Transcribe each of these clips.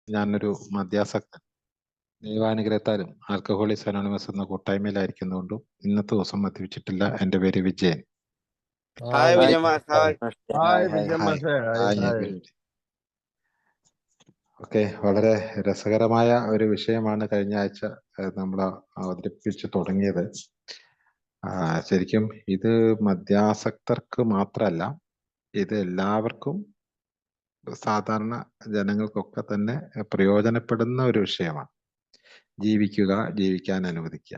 ഞാനൊരു മദ്യാസക്തൻ. ദൈവാനുഗ്രഹത്താലും alcoholics anonymous എന്ന കൂട്ടായ്മയിലായിരിക്കുന്നതുകൊണ്ടും ഇന്നത്തെ ദിവസം മദ്യപിച്ചിട്ടില്ല. എൻ്റെ പേര് Vijayan. Hi hi Vijay hi. Hi Vijayan hi മാഷേ, ഹായ് ഹായ്. ഓക്കെ, വളരെ രസകരമായ ഒരു വിഷയമാണ് കഴിഞ്ഞ ആഴ്ച നമ്മൾ അവതരിപ്പിച്ച് തുടങ്ങിയത്. ശരിക്കും ഇത് മദ്യാസക്തർക്ക് മാത്രമല്ല, ഇത് എല്ലാവർക്കും, സാധാരണ ജനങ്ങൾക്കൊക്കെ തന്നെ പ്രയോജനപ്പെടുന്ന ഒരു വിഷയമാണ്. ജീവിക്കുക, ജീവിക്കാൻ അനുവദിക്കുക.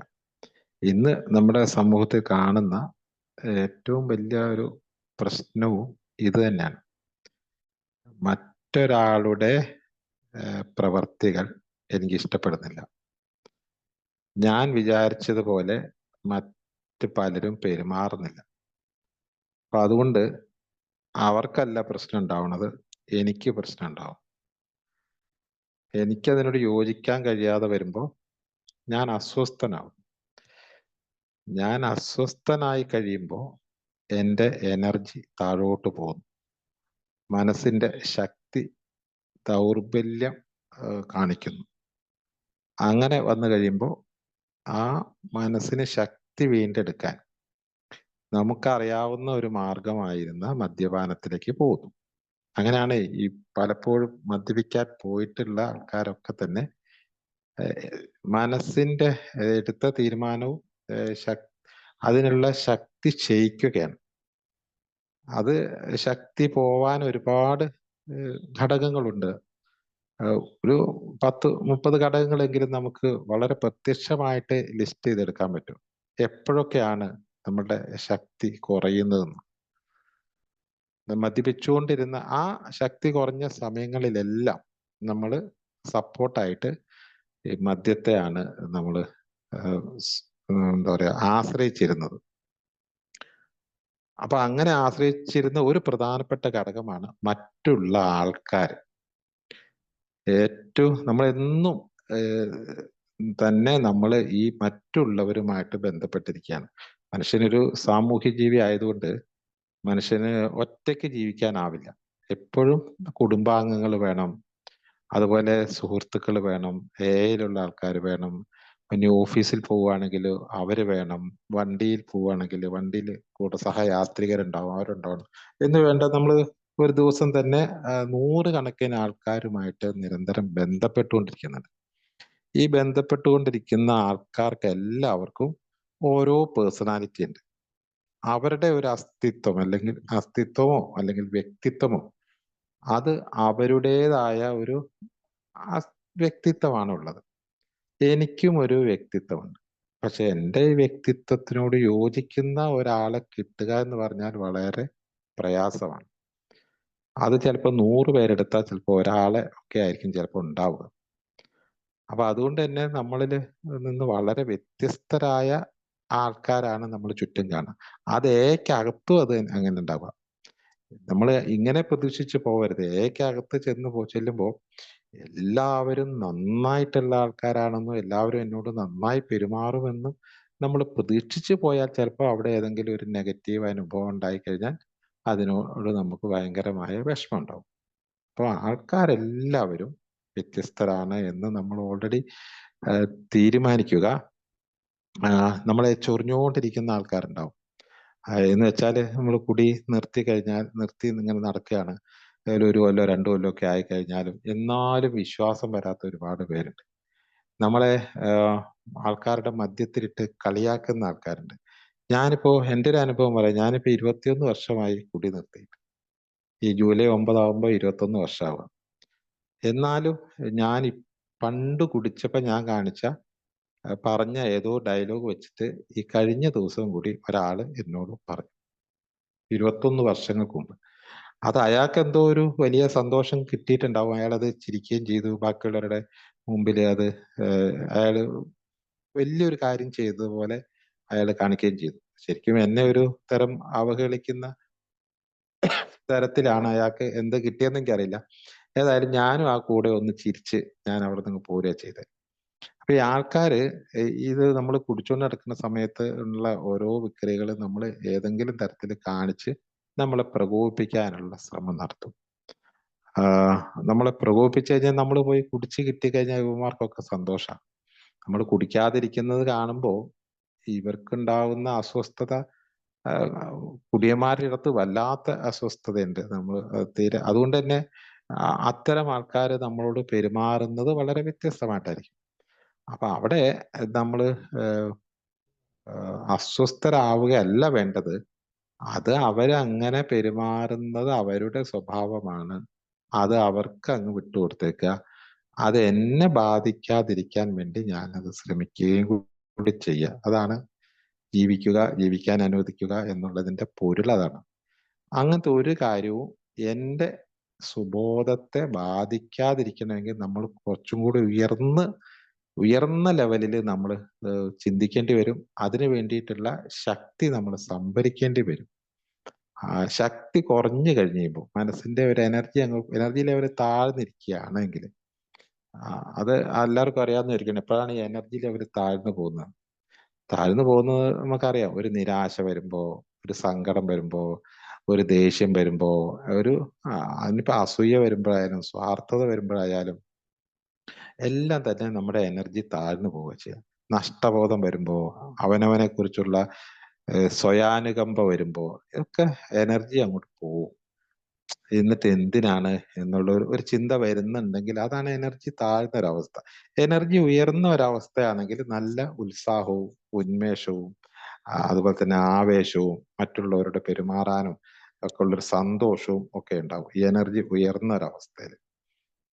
ഇന്ന് നമ്മുടെ സമൂഹത്തിൽ കാണുന്ന ഏറ്റവും വലിയ ഒരു പ്രശ്നവും ഇത് തന്നെയാണ്. മറ്റൊരാളുടെ പ്രവർത്തികൾ എനിക്ക് ഇഷ്ടപ്പെടുന്നില്ല. ഞാൻ വിചാരിച്ചതുപോലെ മറ്റ് പലരും പെരുമാറുന്നില്ല. അപ്പൊ അതുകൊണ്ട് അവർക്കല്ല പ്രശ്നം ഉണ്ടാവുന്നത്, എനിക്ക് പ്രശ്നം ഉണ്ടാവും. എനിക്കതിനോട് യോജിക്കാൻ കഴിയാതെ വരുമ്പോൾ ഞാൻ അസ്വസ്ഥനാവും. ഞാൻ അസ്വസ്ഥനായി കഴിയുമ്പോൾ എൻ്റെ എനർജി താഴോട്ട് പോകുന്നു. മനസ്സിൻ്റെ ശക്തി ദൗർബല്യം കാണിക്കുന്നു. അങ്ങനെ വന്നു കഴിയുമ്പോൾ ആ മനസ്സിന് ശക്തി വീണ്ടെടുക്കാൻ നമുക്കറിയാവുന്ന ഒരു മാർഗമായിരുന്ന മദ്യപാനത്തിലേക്ക് പോകുന്നു. അങ്ങനെയാണ് ഈ പലപ്പോഴും മദ്യപിക്കാൻ പോയിട്ടുള്ള ആൾക്കാരൊക്കെ തന്നെ മനസ്സിന്റെ എടുത്ത തീരുമാനവും അതിനുള്ള ശക്തി ക്ഷയിക്കുകയാണ്. അത് ശക്തി പോവാൻ ഒരുപാട് ഘടകങ്ങളുണ്ട്. ഒരു 10-30 ഘടകങ്ങളെങ്കിലും നമുക്ക് വളരെ പ്രത്യക്ഷമായിട്ട് ലിസ്റ്റ് ചെയ്തെടുക്കാൻ പറ്റും. എപ്പോഴൊക്കെയാണ് നമ്മുടെ ശക്തി കുറയുന്നതെന്ന്. മദ്യപിച്ചുകൊണ്ടിരുന്ന ആ ശക്തി കുറഞ്ഞ സമയങ്ങളിലെല്ലാം നമ്മൾ സപ്പോർട്ടായിട്ട് ഈ മദ്യത്തെയാണ് നമ്മൾ എന്താ പറയുക ആശ്രയിച്ചിരുന്നത്. അപ്പൊ അങ്ങനെ ആശ്രയിച്ചിരുന്ന ഒരു പ്രധാനപ്പെട്ട ഘടകമാണ് മറ്റുള്ള ആൾക്കാർ. ഏറ്റവും നമ്മളെന്നും തന്നെ നമ്മൾ ഈ മറ്റുള്ളവരുമായിട്ട് ബന്ധപ്പെട്ടിരിക്കുകയാണ്. മനുഷ്യനൊരു സാമൂഹ്യ ജീവി ആയതുകൊണ്ട് മനുഷ്യന് ഒറ്റയ്ക്ക് ജീവിക്കാനാവില്ല. എപ്പോഴും കുടുംബാംഗങ്ങൾ വേണം, അതുപോലെ സുഹൃത്തുക്കൾ വേണം, ഏയിലുള്ള ആൾക്കാർ വേണം. ഇനി ഓഫീസിൽ പോവുകയാണെങ്കിൽ അവര് വേണം, വണ്ടിയിൽ പോവുകയാണെങ്കിൽ വണ്ടിയിൽ കൂടെ സഹയാത്രികരുണ്ടാവും, അവരുണ്ടാവണം എന്ന് വേണ്ട. നമ്മൾ ഒരു ദിവസം തന്നെ 100 കണക്കിന് ആൾക്കാരുമായിട്ട് നിരന്തരം ബന്ധപ്പെട്ടുകൊണ്ടിരിക്കുന്നുണ്ട്. ഈ ബന്ധപ്പെട്ടുകൊണ്ടിരിക്കുന്ന ആൾക്കാർക്ക് എല്ലാവർക്കും ഓരോ പേഴ്സണാലിറ്റി ഉണ്ട്. അവരുടെ ഒരു അസ്തിത്വമോ അല്ലെങ്കിൽ വ്യക്തിത്വമോ അത് അവരുടേതായ ഒരു വ്യക്തിത്വമാണുള്ളത്. എനിക്കും ഒരു വ്യക്തിത്വമുണ്ട്. പക്ഷെ എൻ്റെ ഈ വ്യക്തിത്വത്തിനോട് യോജിക്കുന്ന ഒരാളെ കിട്ടുക എന്ന് പറഞ്ഞാൽ വളരെ പ്രയാസമാണ്. അത് ചിലപ്പോൾ 100 പേരെടുത്താൽ ചിലപ്പോൾ ഒരാളെ ഒക്കെ ആയിരിക്കും ചിലപ്പോൾ ഉണ്ടാവുക. അപ്പൊ അതുകൊണ്ട് തന്നെ നമ്മളിൽ നിന്ന് വളരെ വ്യത്യസ്തരായ ആൾക്കാരാണ് നമ്മൾ ചുറ്റും കാണുക. അത് ഏക്കകത്തും അത് അങ്ങനെ ഉണ്ടാവുക. നമ്മൾ ഇങ്ങനെ പ്രതീക്ഷിച്ച് പോകരുത്. ഏക്കകത്ത് ചെല്ലുമ്പോൾ എല്ലാവരും നന്നായിട്ടുള്ള ആൾക്കാരാണെന്നും എല്ലാവരും എന്നോട് നന്നായി പെരുമാറുമെന്നും നമ്മൾ പ്രതീക്ഷിച്ച് പോയാൽ ചിലപ്പോൾ അവിടെ ഏതെങ്കിലും ഒരു നെഗറ്റീവ് അനുഭവം ഉണ്ടായിക്കഴിഞ്ഞാൽ അതിനോട് നമുക്ക് ഭയങ്കരമായ വിഷമം ഉണ്ടാവും. അപ്പോൾ ആൾക്കാരെല്ലാവരും വ്യത്യസ്തരാണ് എന്ന് നമ്മൾ ഓൾറെഡി തീരുമാനിക്കുക. നമ്മളെ ചൊറിഞ്ഞുകൊണ്ടിരിക്കുന്ന ആൾക്കാരുണ്ടാവും. എന്ന് വെച്ചാൽ നമ്മൾ കുടി നിർത്തി ഇങ്ങനെ നടക്കുകയാണ്, ഒരു കൊല്ലോ 2 കൊല്ലോ ഒക്കെ ആയിക്കഴിഞ്ഞാലും എന്നാലും വിശ്വാസം വരാത്ത ഒരുപാട് പേരുണ്ട്. നമ്മളെ ആൾക്കാരുടെ മധ്യത്തിലിട്ട് കളിയാക്കുന്ന ആൾക്കാരുണ്ട്. ഞാനിപ്പോ എൻ്റെ ഒരു അനുഭവം പറയാം. ഞാനിപ്പോ 21 വർഷമായി കുടി നിർത്തിയിട്ട്. ഈ ജൂലൈ 9 ആവുമ്പോൾ 21 വർഷമാവുക. എന്നാലും ഞാൻ പണ്ട് കുടിച്ചപ്പോൾ ഞാൻ പറഞ്ഞ ഏതോ ഡയലോഗ് വെച്ചിട്ട് ഈ കഴിഞ്ഞ ദിവസം കൂടി ഒരാള് എന്നോട് പറഞ്ഞു, 21 വർഷങ്ങൾക്ക് മുമ്പ്. അത് അയാൾക്ക് എന്തോ ഒരു വലിയ സന്തോഷം കിട്ടിയിട്ടുണ്ടാവും. അയാളത് ചിരിക്കുകയും ചെയ്തു. ബാക്കിയുള്ളവരുടെ മുമ്പിൽ അത് അയാള് വലിയൊരു കാര്യം ചെയ്തതുപോലെ അയാൾ കാണിക്കുകയും ചെയ്തു. ശരിക്കും എന്നെ ഒരു തരം അവഹേളിക്കുന്ന തരത്തിലാണ് അയാൾക്ക് എന്ത് കിട്ടിയെന്ന് എനിക്കറിയില്ല. ഏതായാലും ഞാനും ആ കൂടെ ഒന്ന് ചിരിച്ച് ഞാൻ അവിടെ നിന്ന് പോരുക ചെയ്തത്. അപ്പൊ ഈ ആൾക്കാര് ഇത് നമ്മൾ കുടിച്ചുകൊണ്ട് നടക്കുന്ന സമയത്ത് ഉള്ള ഓരോ വിക്രികൾ നമ്മൾ ഏതെങ്കിലും തരത്തിൽ കാണിച്ച് നമ്മളെ പ്രകോപിപ്പിക്കാനുള്ള ശ്രമം നടത്തും. നമ്മളെ പ്രകോപിപ്പിച്ചു കഴിഞ്ഞാൽ നമ്മൾ പോയി കുടിച്ച് കിട്ടിക്കഴിഞ്ഞാൽ ഇവന്മാർക്കൊക്കെ സന്തോഷമാണ്. നമ്മൾ കുടിക്കാതിരിക്കുന്നത് കാണുമ്പോൾ ഇവർക്കുണ്ടാവുന്ന അസ്വസ്ഥത, ആ, കുടിയന്മാരുടെ അടുത്ത് വല്ലാത്ത അസ്വസ്ഥതയുണ്ട്. നമ്മൾ തീരെ അതുകൊണ്ട് തന്നെ അത്തരം ആൾക്കാർ നമ്മളോട് പെരുമാറുന്നത് വളരെ വ്യത്യസ്തമായിട്ടായിരിക്കും. അപ്പൊ അവിടെ നമ്മൾ അസ്വസ്ഥരാവുകയല്ല വേണ്ടത്. അത് അവരങ്ങനെ പെരുമാറുന്നത് അവരുടെ സ്വഭാവമാണ്. അത് അവർക്ക് അങ്ങ് വിട്ടുകൊടുത്തേക്കുക. അത് എന്നെ ബാധിക്കാതിരിക്കാൻ വേണ്ടി ഞാനത് ശ്രമിക്കുകയും കൂടി ചെയ്യുക. അതാണ് ജീവിക്കുക, ജീവിക്കാൻ അനുവദിക്കുക എന്നുള്ളതിന്റെ പൊരുൾ അതാണ്. അങ്ങനത്തെ ഒരു കാര്യവും എൻ്റെ സുബോധത്തെ ബാധിക്കാതിരിക്കണമെങ്കിൽ നമ്മൾ കുറച്ചും കൂടി ഉയർന്ന ലെവലിൽ നമ്മൾ ചിന്തിക്കേണ്ടി വരും. അതിനു വേണ്ടിയിട്ടുള്ള ശക്തി നമ്മൾ സംഭരിക്കേണ്ടി വരും. ശക്തി കുറഞ്ഞു കഴിയുമ്പോൾ മനസ്സിന്റെ ഒരു എനർജി ലെവൽ താഴ്ന്നിരിക്കുകയാണെങ്കിൽ, അത് എല്ലാവർക്കും അറിയാവുന്നതായിരിക്കണം എപ്പോഴാണ് ഈ എനർജി ലെവൽ താഴ്ന്നു പോകുന്നത്. താഴ്ന്നു പോകുന്നത് നമുക്കറിയാം. ഒരു നിരാശ വരുമ്പോ, ഒരു സങ്കടം വരുമ്പോ, ഒരു ദേഷ്യം വരുമ്പോ, ഒരു അതിനിപ്പോ അസൂയ വരുമ്പോഴായാലും സ്വാർത്ഥത വരുമ്പോഴായാലും എല്ലാം തന്നെ നമ്മുടെ എനർജി താഴ്ന്നു പോവുക ചെയ്യുക. നഷ്ടബോധം വരുമ്പോ, അവനവനെ കുറിച്ചുള്ള സ്വയാനുകമ്പ വരുമ്പോ ഒക്കെ എനർജി അങ്ങോട്ട് പോവും. എന്നിട്ട് എന്തിനാണ് എന്നുള്ള ഒരു ചിന്ത വരുന്നുണ്ടെങ്കിൽ അതാണ് എനർജി താഴ്ന്ന ഒരവസ്ഥ. എനർജി ഉയർന്ന ഒരവസ്ഥയാണെങ്കിൽ നല്ല ഉത്സാഹവും ഉന്മേഷവും അതുപോലെ തന്നെ ആവേശവും മറ്റുള്ളവരുടെ പെരുമാറാനും ഒക്കെ ഉള്ളൊരു സന്തോഷവും ഒക്കെ ഉണ്ടാവും ഈ എനർജി ഉയർന്ന ഒരവസ്ഥയിൽ.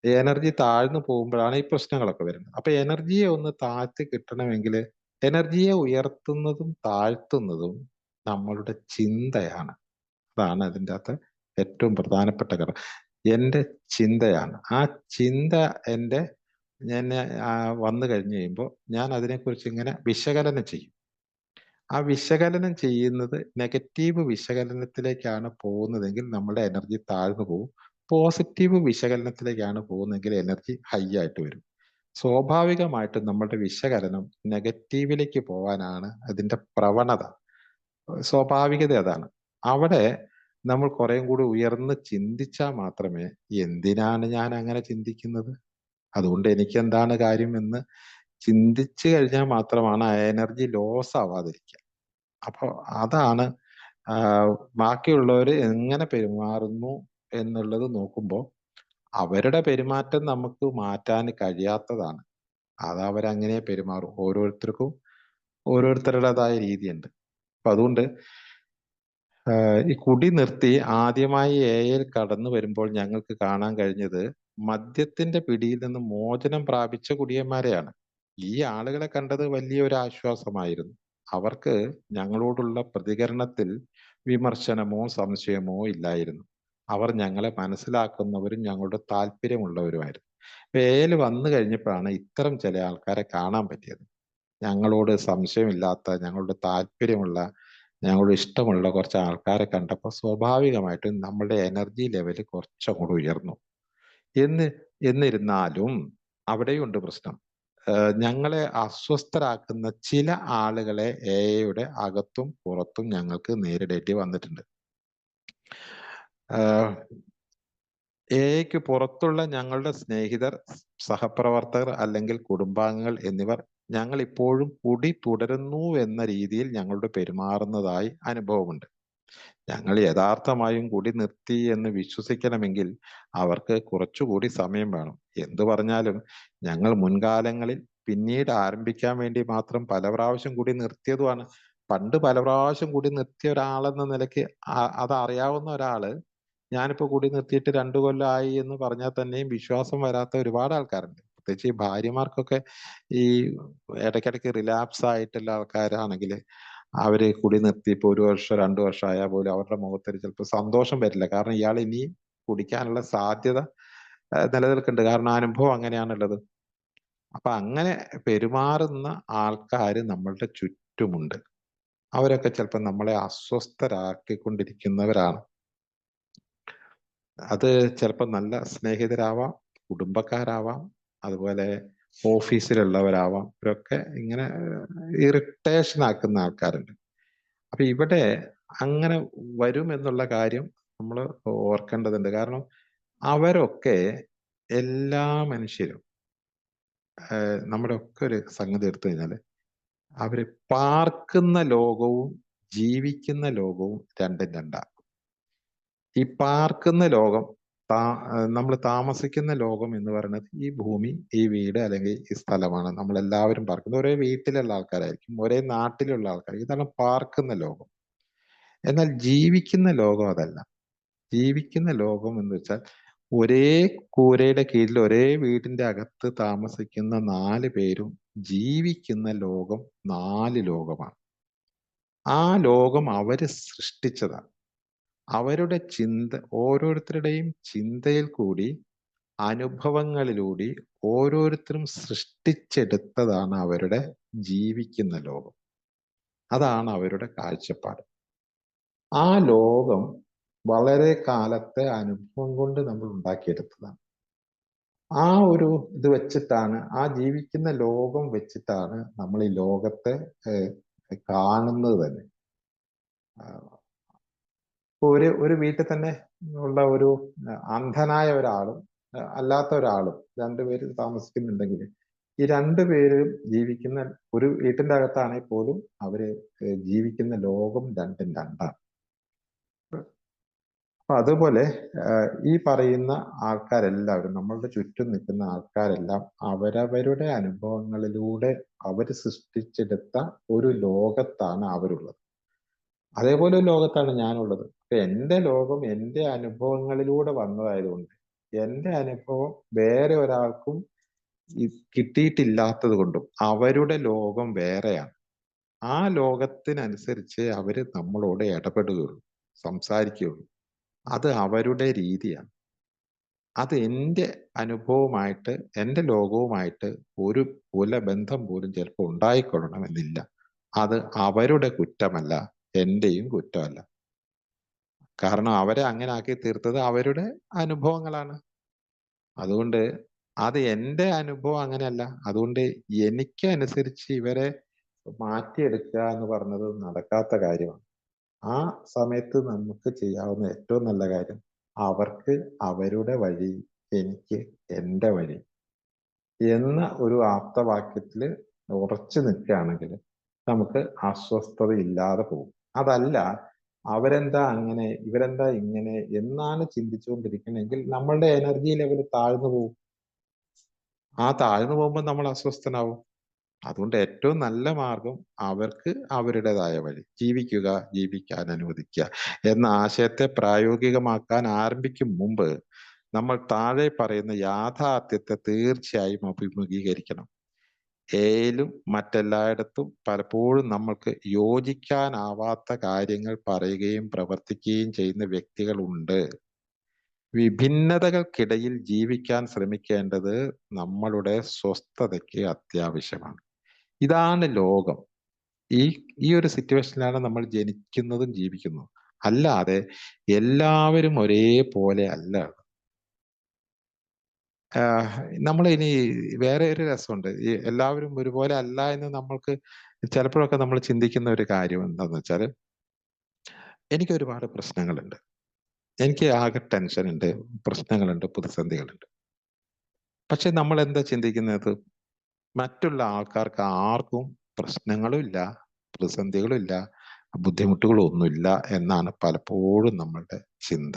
ഈ എനർജി താഴ്ന്നു പോകുമ്പോഴാണ് ഈ പ്രശ്നങ്ങളൊക്കെ വരുന്നത്. അപ്പൊ എനർജിയെ ഒന്ന് താഴ്ത്തി കിട്ടണമെങ്കിൽ എനർജിയെ ഉയർത്തുന്നതും താഴ്ത്തുന്നതും നമ്മളുടെ ചിന്തയാണ്. അതാണ് അതിൻ്റെ അകത്ത് ഏറ്റവും പ്രധാനപ്പെട്ട ഘടകം. എൻ്റെ ചിന്തയാണ്. ആ ചിന്ത ഞാൻ വന്നു കഴിഞ്ഞു കഴിയുമ്പോൾ ഞാൻ അതിനെക്കുറിച്ച് ഇങ്ങനെ വിശകലനം ചെയ്യും. ആ വിശകലനം ചെയ്യുന്നത് നെഗറ്റീവ് വിശകലനത്തിലേക്കാണ് പോകുന്നതെങ്കിൽ നമ്മുടെ എനർജി താഴ്ന്നു പോകും. പോസിറ്റീവ് വിശകലനത്തിലേക്കാണ് പോകുന്നതെങ്കിൽ എനർജി ഹൈ ആയിട്ട് വരും. സ്വാഭാവികമായിട്ടും നമ്മുടെ വിശകലനം നെഗറ്റീവിലേക്ക് പോകാനാണ് അതിൻ്റെ പ്രവണത. സ്വാഭാവികത അതാണ്. അവിടെ നമ്മൾ കുറേം കൂടി ഉയർന്ന് ചിന്തിച്ചാൽ മാത്രമേ എന്തിനാണ് ഞാൻ അങ്ങനെ ചിന്തിക്കുന്നത്, അതുകൊണ്ട് എനിക്ക് എന്താണ് കാര്യം എന്ന് ചിന്തിച്ചു കഴിഞ്ഞാൽ മാത്രമാണ് ആ എനർജി ലോസ് ആവാതിരിക്കുക. അപ്പോൾ അതാണ് ബാക്കിയുള്ളവർ എങ്ങനെ പെരുമാറുന്നു എന്നുള്ളത് നോക്കുമ്പോൾ അവരുടെ പെരുമാറ്റം നമുക്ക് മാറ്റാൻ കഴിയാത്തതാണ്. അത് അവരങ്ങനെ പെരുമാറും. ഓരോരുത്തർക്കും ഓരോരുത്തരുടേതായ രീതിയുണ്ട്. അപ്പൊ അതുകൊണ്ട് ഈ കുടി നിർത്തി ആദ്യമായി എയിൽ കടന്നു വരുമ്പോൾ ഞങ്ങൾക്ക് കാണാൻ കഴിഞ്ഞത് മദ്യത്തിന്റെ പിടിയിൽ നിന്ന് മോചനം പ്രാപിച്ച കുടിയന്മാരെയാണ്. ഈ ആളുകളെ കണ്ടത് വലിയൊരു ആശ്വാസമായിരുന്നു. അവർക്ക് ഞങ്ങളോടുള്ള പ്രതികരണത്തിൽ വിമർശനമോ സംശയമോ ഇല്ലായിരുന്നു. അവർ ഞങ്ങളെ മനസ്സിലാക്കുന്നവരും ഞങ്ങളുടെ താല്പര്യമുള്ളവരുമായിരുന്നു. എയിൽ വന്നു കഴിഞ്ഞപ്പോഴാണ് ഇത്തരം ചില ആൾക്കാരെ കാണാൻ പറ്റിയത്. ഞങ്ങളോട് സംശയമില്ലാത്ത, ഞങ്ങളുടെ താല്പര്യമുള്ള, ഞങ്ങളുടെ ഇഷ്ടമുള്ള കുറച്ച് ആൾക്കാരെ കണ്ടപ്പോൾ സ്വാഭാവികമായിട്ടും നമ്മളുടെ എനർജി ലെവൽ കുറച്ചങ്ങോട്ട് ഉയർന്നു. എന്നിരുന്നാലും അവിടെയുണ്ട് പ്രശ്നം. ഞങ്ങളെ അസ്വസ്ഥരാക്കുന്ന ചില ആളുകളെ എയുടെ അകത്തും പുറത്തും ഞങ്ങൾക്ക് നേരിടേണ്ടി വന്നിട്ടുണ്ട്. എയ്ക്ക് പുറത്തുള്ള ഞങ്ങളുടെ സ്നേഹിതർ, സഹപ്രവർത്തകർ അല്ലെങ്കിൽ കുടുംബാംഗങ്ങൾ എന്നിവർ ഞങ്ങൾ ഇപ്പോഴും കുടി തുടരുന്നു എന്ന രീതിയിൽ ഞങ്ങളോട് പെരുമാറുന്നതായി അനുഭവമുണ്ട്. ഞങ്ങൾ യഥാർത്ഥമായും കുടി നിർത്തി എന്ന് വിശ്വസിക്കണമെങ്കിൽ അവർക്ക് കുറച്ചുകൂടി സമയം വേണം. എന്തു പറഞ്ഞാലും ഞങ്ങൾ മുൻകാലങ്ങളിൽ പിന്നീട് ആരംഭിക്കാൻ വേണ്ടി മാത്രം പല പ്രാവശ്യം കൂടി നിർത്തിയതുമാണ്. പണ്ട് പല പ്രാവശ്യം കൂടി നിർത്തിയ ഒരാളെന്ന നിലയ്ക്ക് അത് അറിയാവുന്ന ഒരാള് ഞാനിപ്പോ കൂടി നിർത്തിയിട്ട് 2 കൊല്ലമായി എന്ന് പറഞ്ഞാൽ തന്നെയും വിശ്വാസം വരാത്ത ഒരുപാട് ആൾക്കാരുണ്ട്. പ്രത്യേകിച്ച് ഈ ഭാര്യമാർക്കൊക്കെ ഈ ഇടയ്ക്കിടയ്ക്ക് റിലാപ്സ് ആയിട്ടുള്ള ആൾക്കാരാണെങ്കിൽ അവര് കുടി നിർത്തി ഇപ്പൊ 1 വർഷം 2 വർഷം ആയാൽ പോലും അവരുടെ മുഖത്തൊരു ചിലപ്പോൾ സന്തോഷം വരില്ല. കാരണം ഇയാൾ ഇനി കുടിക്കാനുള്ള സാധ്യത നിലനിൽക്കുന്നുണ്ട്. കാരണം അനുഭവം അങ്ങനെയാണുള്ളത്. അപ്പൊ അങ്ങനെ പെരുമാറുന്ന ആൾക്കാർ നമ്മളുടെ ചുറ്റുമുണ്ട്. അവരൊക്കെ ചിലപ്പോൾ നമ്മളെ അസ്വസ്ഥരാക്കിക്കൊണ്ടിരിക്കുന്നവരാണ്. അത് ചിലപ്പോൾ നല്ല സ്നേഹിതരാവാം, കുടുംബക്കാരാവാം, അതുപോലെ ഓഫീസിലുള്ളവരാവാം. ഇവരൊക്കെ ഇങ്ങനെ ഇറിറ്റേഷൻ ആക്കുന്ന ആൾക്കാരുണ്ട്. അപ്പൊ ഇവിടെ അങ്ങനെ വരും എന്നുള്ള കാര്യം നമ്മൾ ഓർക്കേണ്ടതുണ്ട്. കാരണം അവരൊക്കെ എല്ലാ മനുഷ്യരും നമ്മുടെ ഒക്കെ ഒരു സംഗതി എടുത്തു കഴിഞ്ഞാല് അവര് പാർക്കുന്ന ലോകവും ജീവിക്കുന്ന ലോകവും രണ്ടും രണ്ടാ. ഈ പാർക്കുന്ന ലോകം നമ്മൾ താമസിക്കുന്ന ലോകം എന്ന് പറയുന്നത് ഈ ഭൂമി, ഈ വീട് അല്ലെങ്കിൽ ഈ സ്ഥലമാണ്. നമ്മൾ എല്ലാവരും പാർക്കുന്നത് ഒരേ വീട്ടിലുള്ള ആൾക്കാരായിരിക്കും, ഒരേ നാട്ടിലുള്ള ആൾക്കാരായിരിക്കും. ഇതാണ് പാർക്കുന്ന ലോകം. എന്നാൽ ജീവിക്കുന്ന ലോകം അതല്ല. ജീവിക്കുന്ന ലോകം എന്ന് വെച്ചാൽ ഒരേ കൂരയുടെ കീഴിൽ ഒരേ വീടിന്റെ അകത്ത് താമസിക്കുന്ന 4 പേരും ജീവിക്കുന്ന ലോകം 4 ലോകമാണ്. ആ ലോകം അവര് സൃഷ്ടിച്ചതാണ്. അവരുടെ ചിന്ത, ഓരോരുത്തരുടെയും ചിന്തയിൽ കൂടി അനുഭവങ്ങളിലൂടെ ഓരോരുത്തരും സൃഷ്ടിച്ചെടുത്തതാണ് അവരുടെ ജീവിക്കുന്ന ലോകം. അതാണ് അവരുടെ കാഴ്ചപ്പാട്. ആ ലോകം വളരെ കാലത്തെ അനുഭവം കൊണ്ട് നമ്മൾ ഉണ്ടാക്കിയെടുത്തതാണ്. ആ ഒരു ഇത് വെച്ചിട്ടാണ്, ആ ജീവിക്കുന്ന ലോകം വെച്ചിട്ടാണ് നമ്മൾ ഈ ലോകത്തെ കാണുന്നത് തന്നെ. ഒരു വീട്ടിൽ തന്നെ ഉള്ള ഒരു അന്ധനായ ഒരാളും അല്ലാത്ത ഒരാളും രണ്ടുപേര് താമസിക്കുന്നുണ്ടെങ്കിൽ ഈ രണ്ടുപേരും ജീവിക്കുന്ന ഒരു വീട്ടിന്റെ അകത്താണെങ്കിൽ പോലും അവര് ജീവിക്കുന്ന ലോകം രണ്ടും രണ്ടാണ്. അപ്പൊ അതുപോലെ ഈ പറയുന്ന ആൾക്കാരെല്ലാവരും, നമ്മളുടെ ചുറ്റും നിൽക്കുന്ന ആൾക്കാരെല്ലാം അവരവരുടെ അനുഭവങ്ങളിലൂടെ അവർ സൃഷ്ടിച്ചെടുത്ത ഒരു ലോകത്താണ് അവരുള്ളത്. അതേപോലെ ഒരു ലോകത്താണ് ഞാനുള്ളത്. അപ്പൊ എന്റെ ലോകം എന്റെ അനുഭവങ്ങളിലൂടെ വന്നതായതുകൊണ്ട് എന്റെ അനുഭവം വേറെ ഒരാൾക്കും കിട്ടിയിട്ടില്ലാത്തത് കൊണ്ടും അവരുടെ ലോകം വേറെയാണ്. ആ ലോകത്തിനനുസരിച്ച് അവര് നമ്മളോട് ഇടപെടുകയുള്ളൂ, സംസാരിക്കുകയുള്ളൂ. അത് അവരുടെ രീതിയാണ്. അത് എൻ്റെ അനുഭവമായിട്ട്, എൻ്റെ ലോകവുമായിട്ട് ഒരു ബന്ധം പോലും ചിലപ്പോൾ ഉണ്ടായിക്കൊള്ളണമെന്നില്ല. അത് അവരുടെ കുറ്റമല്ല, എന്റെയും കുറ്റമല്ല. കാരണം അവരെ അങ്ങനെ ആക്കി തീർത്തത് അവരുടെ അനുഭവങ്ങളാണ്. അതുകൊണ്ട് അത് എൻ്റെ അനുഭവം അങ്ങനെയല്ല. അതുകൊണ്ട് എനിക്ക് അനുസരിച്ച് ഇവരെ മാറ്റിയെടുക്കുക എന്ന് പറഞ്ഞത് നടക്കാത്ത കാര്യമാണ്. ആ സമയത്ത് നമുക്ക് ചെയ്യാവുന്ന ഏറ്റവും നല്ല കാര്യം അവർക്ക് അവരുടെ വഴി, എനിക്ക് എൻ്റെ വഴി എന്ന ഒരു ആപ്തവാക്യത്തിൽ ഉറച്ചു നിൽക്കുകയാണെങ്കിൽ നമുക്ക് അസ്വസ്ഥത ഇല്ലാതെ പോകും. അതല്ല അവരെന്താ അങ്ങനെ ഇവരെന്താ ഇങ്ങനെ എന്നാണ് ചിന്തിച്ചുകൊണ്ടിരിക്കണമെങ്കിൽ നമ്മളുടെ എനർജി ലെവൽ താഴ്ന്നു പോകും. ആ താഴ്ന്നു പോകുമ്പോൾ നമ്മൾ അസ്വസ്ഥനാവും. അതുകൊണ്ട് ഏറ്റവും നല്ല മാർഗം അവർക്ക് അവരുടേതായ വഴി ജീവിക്കുക, ജീവിക്കാൻ അനുവദിക്കുക എന്ന ആശയത്തെ പ്രായോഗികമാക്കാൻ ആരംഭിക്കും മുമ്പ് നമ്മൾ താഴെ പറയുന്ന യാഥാർത്ഥ്യത്തെ തീർച്ചയായും അഭിമുഖീകരിക്കണം. ഏയിലും മറ്റെല്ലായിടത്തും പലപ്പോഴും നമ്മൾക്ക് യോജിക്കാനാവാത്ത കാര്യങ്ങൾ പറയുകയും പ്രവർത്തിക്കുകയും ചെയ്യുന്ന വ്യക്തികളുണ്ട്. വിഭിന്നതകൾക്കിടയിൽ ജീവിക്കാൻ ശ്രമിക്കേണ്ടത് നമ്മളുടെ സ്വസ്ഥതയ്ക്ക് അത്യാവശ്യമാണ്. ഇതാണ് ലോകം. ഈ ഒരു സിറ്റുവേഷനിലാണ് നമ്മൾ ജനിക്കുന്നതും ജീവിക്കുന്നതും. അല്ലാതെ എല്ലാവരും ഒരേപോലെ അല്ല. നമ്മൾ ഇനി വേറെ ഒരു രസമുണ്ട്. ഈ എല്ലാവരും ഒരുപോലെ അല്ല എന്ന് നമ്മൾക്ക് ചിലപ്പോഴൊക്കെ നമ്മൾ ചിന്തിക്കുന്ന ഒരു കാര്യം എന്താന്ന് വെച്ചാല്, എനിക്ക് ഒരുപാട് പ്രശ്നങ്ങളുണ്ട്, എനിക്ക് ആകെ ടെൻഷനുണ്ട്, പ്രശ്നങ്ങളുണ്ട്, പ്രതിസന്ധികളുണ്ട്. പക്ഷെ നമ്മൾ എന്താ ചിന്തിക്കുന്നത്? മറ്റുള്ള ആൾക്കാർക്ക് ആർക്കും പ്രശ്നങ്ങളും ഇല്ല, പ്രതിസന്ധികളും ഇല്ല, ബുദ്ധിമുട്ടുകളും ഒന്നുമില്ല എന്നാണ് പലപ്പോഴും നമ്മളുടെ ചിന്ത.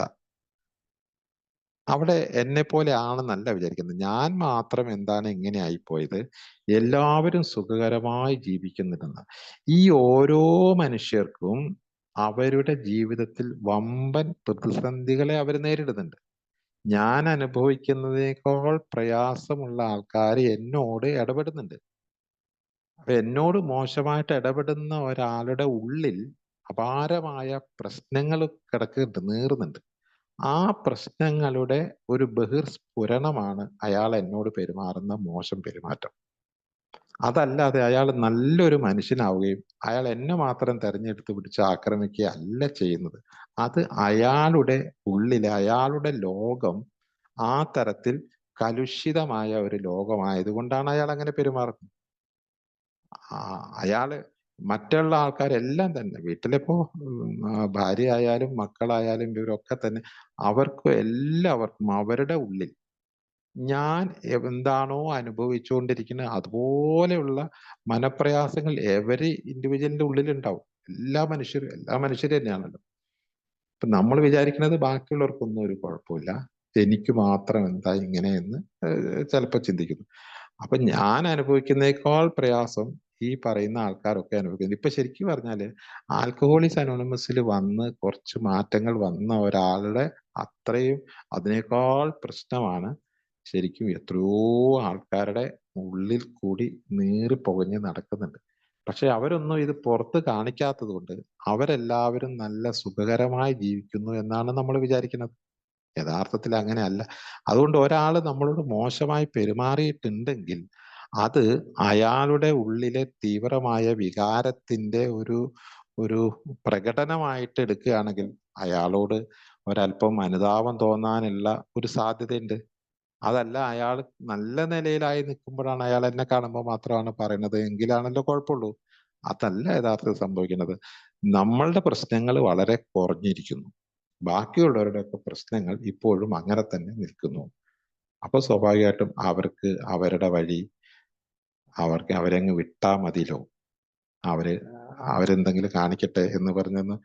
അവിടെ എന്നെ പോലെ ആണെന്നല്ല വിചാരിക്കുന്നത്. ഞാൻ മാത്രം എന്താണ് ഇങ്ങനെ ആയിപ്പോയത്, എല്ലാവരും സുഖകരമായി ജീവിക്കുന്നില്ലെന്ന്. ഈ ഓരോ മനുഷ്യർക്കും അവരുടെ ജീവിതത്തിൽ വമ്പൻ പ്രതിസന്ധികളെ അവർ നേരിടുന്നുണ്ട്. ഞാൻ അനുഭവിക്കുന്നതിനേക്കാൾ പ്രയാസമുള്ള ആൾക്കാർ എന്നോട് ഇടപെടുന്നുണ്ട്. അപ്പൊ എന്നോട് മോശമായിട്ട് ഇടപെടുന്ന ഒരാളുടെ ഉള്ളിൽ അപാരമായ പ്രശ്നങ്ങൾ കിടക്കുന്നുണ്ട്, നീറുന്നുണ്ട്. ആ പ്രശ്നങ്ങളുടെ ഒരു ബഹിർസ്ഫുരണമാണ് അയാൾ എന്നോട് പെരുമാറുന്ന മോശം പെരുമാറ്റം. അതല്ലാതെ അയാൾ നല്ലൊരു മനുഷ്യനാവുകയും അയാൾ എന്നെ മാത്രം തെരഞ്ഞെടുത്ത് പിടിച്ച് ആക്രമിക്കുക അല്ല ചെയ്യുന്നത്. അത് അയാളുടെ ഉള്ളിലെ അയാളുടെ ലോകം ആ തരത്തിൽ കലുഷിതമായ ഒരു ലോകമായതുകൊണ്ടാണ് അയാൾ അങ്ങനെ പെരുമാറുന്നത്. അയാള് മറ്റുള്ള ആൾക്കാരെല്ലാം തന്നെ വീട്ടിലിപ്പോ ഭാര്യ ആയാലും മക്കളായാലും ഇവരൊക്കെ തന്നെ അവർക്ക് എല്ലാവർക്കും അവരുടെ ഉള്ളിൽ ഞാൻ എന്താണോ അനുഭവിച്ചുകൊണ്ടിരിക്കുന്നത് അതുപോലെയുള്ള മനപ്രയാസങ്ങൾ എവരി ഇൻഡിവിജ്വലിന്റെ ഉള്ളിലുണ്ടാവും. എല്ലാ മനുഷ്യരും തന്നെയാണല്ലോ. അപ്പൊ നമ്മൾ വിചാരിക്കുന്നത് ബാക്കിയുള്ളവർക്കൊന്നും ഒരു കുഴപ്പമില്ല, എനിക്ക് മാത്രം എന്താ ഇങ്ങനെയെന്ന് ചിലപ്പോൾ ചിന്തിക്കുന്നു. അപ്പൊ ഞാൻ അനുഭവിക്കുന്നേക്കാൾ പ്രയാസം ഈ പറയുന്ന ആൾക്കാരൊക്കെ അനുഭവിക്കുന്നത്. ഇപ്പൊ ശരിക്കും പറഞ്ഞാല് ആൽക്കഹോളിക്സ് അനോണിമസിൽ വന്ന് കുറച്ച് മാറ്റങ്ങൾ വന്ന ഒരാളുടെ അത്രയും അതിനേക്കാൾ പ്രശ്നമാണ് ശരിക്കും എത്രയോ ആൾക്കാരുടെ ഉള്ളിൽ കൂടി നീറി പുകഞ്ഞ് നടക്കുന്നുണ്ട്. പക്ഷെ അവരൊന്നും ഇത് പുറത്ത് കാണിക്കാത്തത് കൊണ്ട് അവരെല്ലാവരും നല്ല സുഖകരമായി ജീവിക്കുന്നു എന്നാണ് നമ്മൾ വിചാരിക്കുന്നത്. യഥാർത്ഥത്തിൽ അങ്ങനെയല്ല. അതുകൊണ്ട് ഒരാൾ നമ്മളോട് മോശമായി പെരുമാറിയിട്ടുണ്ടെങ്കിൽ അത് അയാളുടെ ഉള്ളിലെ തീവ്രമായ വികാരത്തിന്റെ ഒരു ഒരു പ്രകടനമായിട്ട് എടുക്കുകയാണെങ്കിൽ അയാളോട് ഒരല്പം അനുതാപം തോന്നാനുള്ള ഒരു സാധ്യതയുണ്ട്. അതല്ല അയാൾ നല്ല നിലയിലായി നിൽക്കുമ്പോഴാണ് അയാൾ എന്നെ കാണുമ്പോൾ മാത്രമാണ് പറയുന്നത് എങ്കിലാണല്ലോ കുഴപ്പമുള്ളൂ. അതല്ല യഥാർത്ഥത്തിൽ സംഭവിക്കുന്നത്. നമ്മളുടെ പ്രശ്നങ്ങൾ വളരെ കുറഞ്ഞിരിക്കുന്നു, ബാക്കിയുള്ളവരുടെയൊക്കെ പ്രശ്നങ്ങൾ ഇപ്പോഴും അങ്ങനെ തന്നെ നിൽക്കുന്നു. അപ്പൊ സ്വാഭാവികമായിട്ടും അവർക്ക് അവരുടെ വഴി അവരങ്ങ് വിട്ടാ മതിയല്ലോ. അവരെന്തെങ്കിലും കാണിക്കട്ടെ എന്ന് പറഞ്ഞൊന്ന്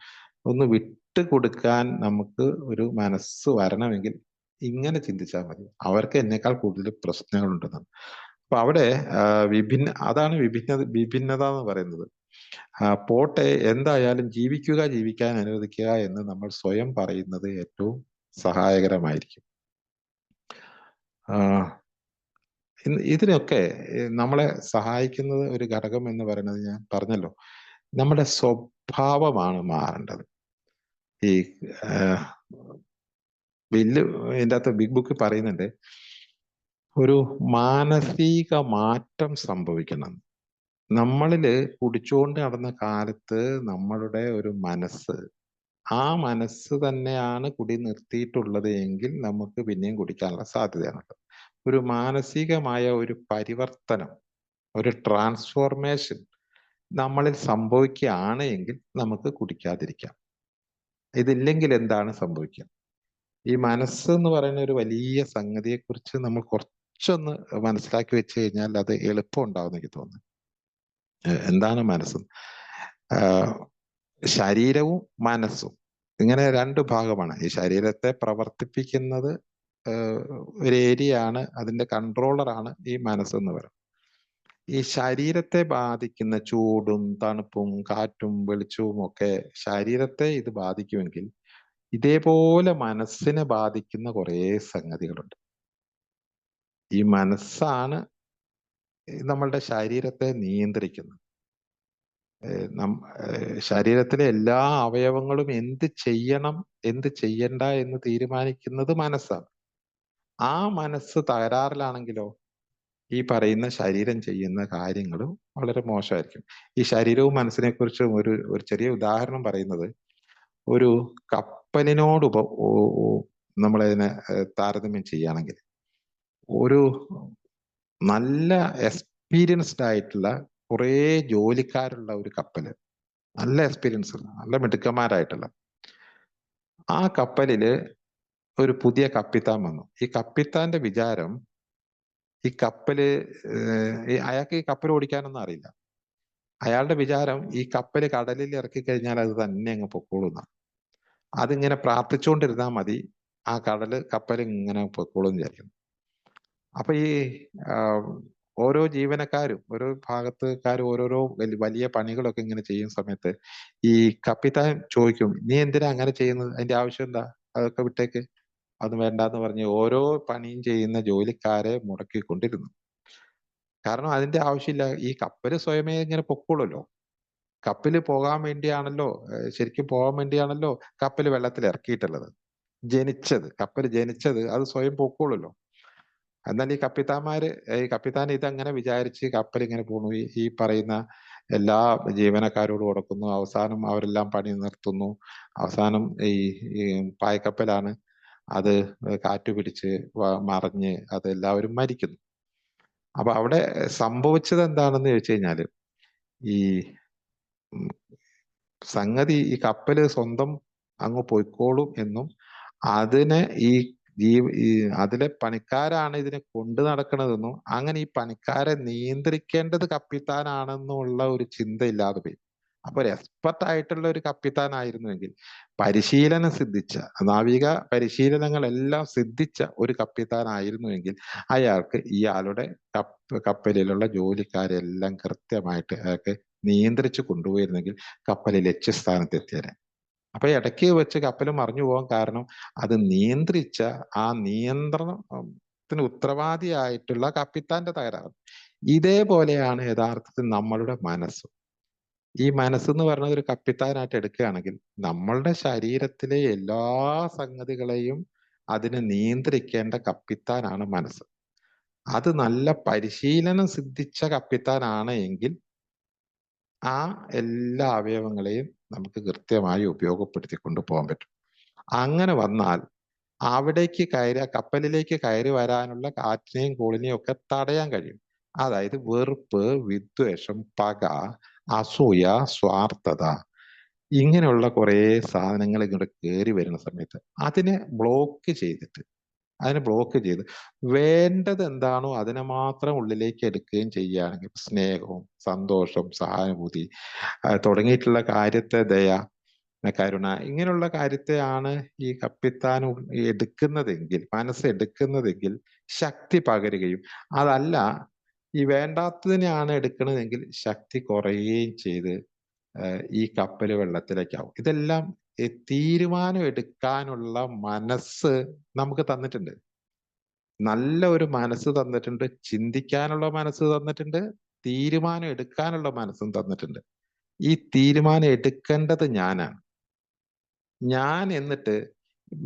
ഒന്ന് വിട്ട് കൊടുക്കാൻ നമുക്ക് ഒരു മനസ്സ് വരണമെങ്കിൽ ഇങ്ങനെ ചിന്തിച്ചാൽ മതി. അവർക്ക് എന്നേക്കാൾ കൂടുതൽ പ്രശ്നങ്ങളുണ്ടെന്ന്. അപ്പൊ അവിടെ അതാണ് വിഭിന്നത എന്ന് പറയുന്നത്. പോട്ടെ, എന്തായാലും ജീവിക്കാൻ അനുവദിക്കുക എന്ന് നമ്മൾ സ്വയം പറയുന്നത് ഏറ്റവും സഹായകരമായിരിക്കും. ഇതിനൊക്കെ നമ്മളെ സഹായിക്കുന്നത് ഒരു ഘടകം എന്ന് പറയുന്നത് ഞാൻ പറഞ്ഞല്ലോ, നമ്മുടെ സ്വഭാവമാണ് മാറേണ്ടത്. ഈ ഇതിൻ്റെ അകത്ത് ബിഗ് ബുക്ക് പറയുന്നുണ്ട് ഒരു മാനസിക മാറ്റം സംഭവിക്കണം. നമ്മളില് കുടിച്ചുകൊണ്ട് നടന്ന കാലത്ത് നമ്മളുടെ ഒരു മനസ്സ്, ആ മനസ്സ് തന്നെയാണ് കുടി നിർത്തിയിട്ടുള്ളത് എങ്കിൽ നമുക്ക് പിന്നെയും കുടിക്കാനുള്ള സാധ്യതയാണുള്ളത്. ഒരു മാനസികമായ ഒരു പരിവർത്തനം, ഒരു ട്രാൻസ്ഫോർമേഷൻ നമ്മളിൽ സംഭവിക്കുകയാണ് എങ്കിൽ നമുക്ക് കുടിക്കാതിരിക്കാം. ഇതില്ലെങ്കിൽ എന്താണ് സംഭവിക്കുക? ഈ മനസ്സ് എന്ന് പറയുന്ന ഒരു വലിയ സംഗതിയെക്കുറിച്ച് നമ്മൾ കുറച്ചൊന്ന് മനസ്സിലാക്കി വെച്ച് കഴിഞ്ഞാൽ അത് എളുപ്പം ഉണ്ടാവുമെന്ന് എനിക്ക് തോന്നുന്നു. എന്താണ് മനസ്സ്? ശരീരവും മനസ്സും ഇങ്ങനെ രണ്ട് ഭാഗമാണ്. ഈ ശരീരത്തെ പ്രവർത്തിപ്പിക്കുന്നത് ഒരു ഏരിയയാണ്, അതിന്റെ കൺട്രോളറാണ് ഈ മനസ്സെന്ന് പറയുന്നത്. ഈ ശരീരത്തെ ബാധിക്കുന്ന ചൂടും തണുപ്പും കാറ്റും വെളിച്ചവും ഒക്കെ ശരീരത്തെ ഇത് ബാധിക്കുമെങ്കിൽ ഇതേപോലെ മനസ്സിനെ ബാധിക്കുന്ന കുറേ സംഗതികളുണ്ട്. ഈ മനസ്സാണ് നമ്മളുടെ ശരീരത്തെ നിയന്ത്രിക്കുന്നത്. ശരീരത്തിലെ എല്ലാ അവയവങ്ങളും എന്ത് ചെയ്യണം എന്ത് ചെയ്യണ്ട എന്ന് തീരുമാനിക്കുന്നത് മനസ്സാണ്. ആ മനസ്സ് തകരാറിലാണെങ്കിലോ ഈ പറയുന്ന ശരീരം ചെയ്യുന്ന കാര്യങ്ങളും വളരെ മോശമായിരിക്കും. ഈ ശരീരവും മനസ്സിനെ കുറിച്ചും ഒരു ചെറിയ ഉദാഹരണം പറയുന്നത്, ഒരു കപ്പലിനോട് നമ്മളതിനെ താരതമ്യം ചെയ്യുകയാണെങ്കിൽ ഒരു നല്ല എക്സ്പീരിയൻസ്ഡ് ആയിട്ടുള്ള കുറേ ജോലിക്കാരുള്ള ഒരു കപ്പല്, നല്ല എക്സ്പീരിയൻസ് നല്ല മിടുക്കന്മാരായിട്ടുള്ള ആ കപ്പലില് ഒരു പുതിയ കപ്പിത്താൻ വന്നു. ഈ കപ്പിത്താന്റെ വിചാരം ഈ കപ്പല് അയാൾക്ക് ഈ കപ്പൽ ഓടിക്കാനൊന്നും അറിയില്ല. അയാളുടെ വിചാരം ഈ കപ്പല് കടലിൽ ഇറക്കി കഴിഞ്ഞാൽ അത് തന്നെ അങ്ങ് പൊക്കോളുന്ന. അതിങ്ങനെ പ്രാർത്ഥിച്ചുകൊണ്ടിരുന്നാൽ മതി, ആ കപ്പൽ ഇങ്ങനെ പൊക്കോളും വിചാരിക്കുന്നു. അപ്പൊ ഈ ഓരോ ജീവനക്കാരും ഓരോ ഭാഗത്തുകാരും ഓരോരോ വലിയ പണികളൊക്കെ ഇങ്ങനെ ചെയ്യുന്ന സമയത്ത് ഈ കപ്പിത്താൻ ചോദിക്കും, നീ എന്തിനാ അങ്ങനെ ചെയ്യുന്നത്, അതിന്റെ ആവശ്യം എന്താ, അതൊക്കെ വിട്ടേക്ക്, അത് വേണ്ടാന്ന് പറഞ്ഞ് ഓരോ പണിയും ചെയ്യുന്ന ജോലിക്കാരെ മുടക്കിക്കൊണ്ടിരുന്നു. കാരണം അതിന്റെ ആവശ്യമില്ല, ഈ കപ്പല് സ്വയമേ ഇങ്ങനെ പൊക്കോളുമല്ലോ. കപ്പല് പോകാൻ വേണ്ടിയാണല്ലോ, ശരിക്കും പോകാൻ വേണ്ടിയാണല്ലോ കപ്പല് വെള്ളത്തിൽ ഇറക്കിയിട്ടുള്ളത്. കപ്പല് ജനിച്ചത് അത് സ്വയം പൊക്കോളുമല്ലോ. എന്നാൽ ഈ കപ്പിത്താൻ ഇതങ്ങനെ വിചാരിച്ച് കപ്പൽ ഇങ്ങനെ പോണു. ഈ പറയുന്ന എല്ലാ ജീവനക്കാരോടും കൊടുക്കുന്നു. അവസാനം അവരെല്ലാം പണി നിർത്തുന്നു. അവസാനം ഈ പായ്ക്കപ്പലാണ്, അത് കാറ്റു പിടിച്ച് മറിഞ്ഞ് അത് എല്ലാവരും മരിക്കുന്നു. അപ്പൊ അവിടെ സംഭവിച്ചത് എന്താണെന്ന് ചോദിച്ചു കഴിഞ്ഞാല്, ഈ സംഗതി ഈ കപ്പല് സ്വന്തം അങ്ങ് പൊയ്ക്കോളും എന്നും അതിനെ ഈ അതിലെ പണിക്കാരാണ് ഇതിനെ കൊണ്ടു നടക്കണതെന്നും അങ്ങനെ ഈ പണിക്കാരെ നിയന്ത്രിക്കേണ്ടത് കപ്പിത്താനാണെന്നുള്ള ഒരു ചിന്ത ഇല്ലാതെ പോയി. അപ്പൊ ഒരു എക്സ്പെർട്ട് ആയിട്ടുള്ള ഒരു കപ്പിത്താനായിരുന്നുവെങ്കിൽ, പരിശീലനം സിദ്ധിച്ച, നാവിക പരിശീലനങ്ങളെല്ലാം സിദ്ധിച്ച ഒരു കപ്പിത്താനായിരുന്നുവെങ്കിൽ അയാൾക്ക് ഇയാളുടെ കപ്പലിലുള്ള ജോലിക്കാരെല്ലാം കൃത്യമായിട്ട് അയാൾക്ക് നിയന്ത്രിച്ചു കൊണ്ടുപോയിരുന്നെങ്കിൽ കപ്പൽ ലക്ഷ്യസ്ഥാനത്ത് എത്തിയേനെ. അപ്പൊ ഇടയ്ക്ക് വെച്ച് കപ്പൽ മറിഞ്ഞു പോകാൻ കാരണം അത് നിയന്ത്രിച്ച ആ നിയന്ത്രണത്തിന് ഉത്തരവാദിയായിട്ടുള്ള കപ്പിത്താന്റെ തകരാറ്. ഇതേപോലെയാണ് യഥാർത്ഥത്തിൽ നമ്മളുടെ മനസ്സ്. ഈ മനസ്സെന്ന് പറയുന്നത് ഒരു കപ്പിത്താനായിട്ട് എടുക്കുകയാണെങ്കിൽ നമ്മളുടെ ശരീരത്തിലെ എല്ലാ സംഗതികളെയും അതിനെ നിയന്ത്രിക്കേണ്ട കപ്പിത്താനാണ് മനസ്സ്. അത് നല്ല പരിശീലനം സിദ്ധിച്ച കപ്പിത്താനാണ് എങ്കിൽ ആ എല്ലാ അവയവങ്ങളെയും നമുക്ക് കൃത്യമായി ഉപയോഗപ്പെടുത്തിക്കൊണ്ട് പോകാൻ പറ്റും. അങ്ങനെ വന്നാൽ അവിടേക്ക് കപ്പലിലേക്ക് കയറി വരാനുള്ള കാറ്റിനെയും കോളിനെയും ഒക്കെ തടയാൻ കഴിയും. അതായത് വെറുപ്പ്, വിദ്വേഷം, പക, അസൂയ, സ്വാർത്ഥത, ഇങ്ങനെയുള്ള കുറെ സാധനങ്ങൾ ഇങ്ങോട്ട് കയറി വരുന്ന സമയത്ത് അതിനെ ബ്ലോക്ക് ചെയ്ത് വേണ്ടത് എന്താണോ അതിനെ മാത്രം ഉള്ളിലേക്ക് എടുക്കുകയും ചെയ്യുകയാണെങ്കിൽ, സ്നേഹവും സന്തോഷം, സഹാനുഭൂതി തുടങ്ങിയിട്ടുള്ള കാര്യത്തെ, ദയ, കരുണ, ഇങ്ങനെയുള്ള കാര്യത്തെയാണ് ഈ കപ്പിത്താൻ എടുക്കുന്നതെങ്കിൽ, മനസ്സ് എടുക്കുന്നതെങ്കിൽ ശക്തി പകരുകയും, അതല്ല ഈ വേണ്ടാത്തതിനെയാണ് എടുക്കുന്നതെങ്കിൽ ശക്തി കുറയുകയും ചെയ്ത് ഈ കപ്പല് വെള്ളത്തിലേക്കാവും. ഇതെല്ലാം തീരുമാനം എടുക്കാനുള്ള മനസ്സ് നമുക്ക് തന്നിട്ടുണ്ട്. നല്ല ഒരു മനസ്സ് തന്നിട്ടുണ്ട്, ചിന്തിക്കാനുള്ള മനസ്സ് തന്നിട്ടുണ്ട്, തീരുമാനം എടുക്കാനുള്ള മനസ്സും തന്നിട്ടുണ്ട്. ഈ തീരുമാനം എടുക്കേണ്ടത് ഞാനാണ്. ഞാൻ എന്നിട്ട്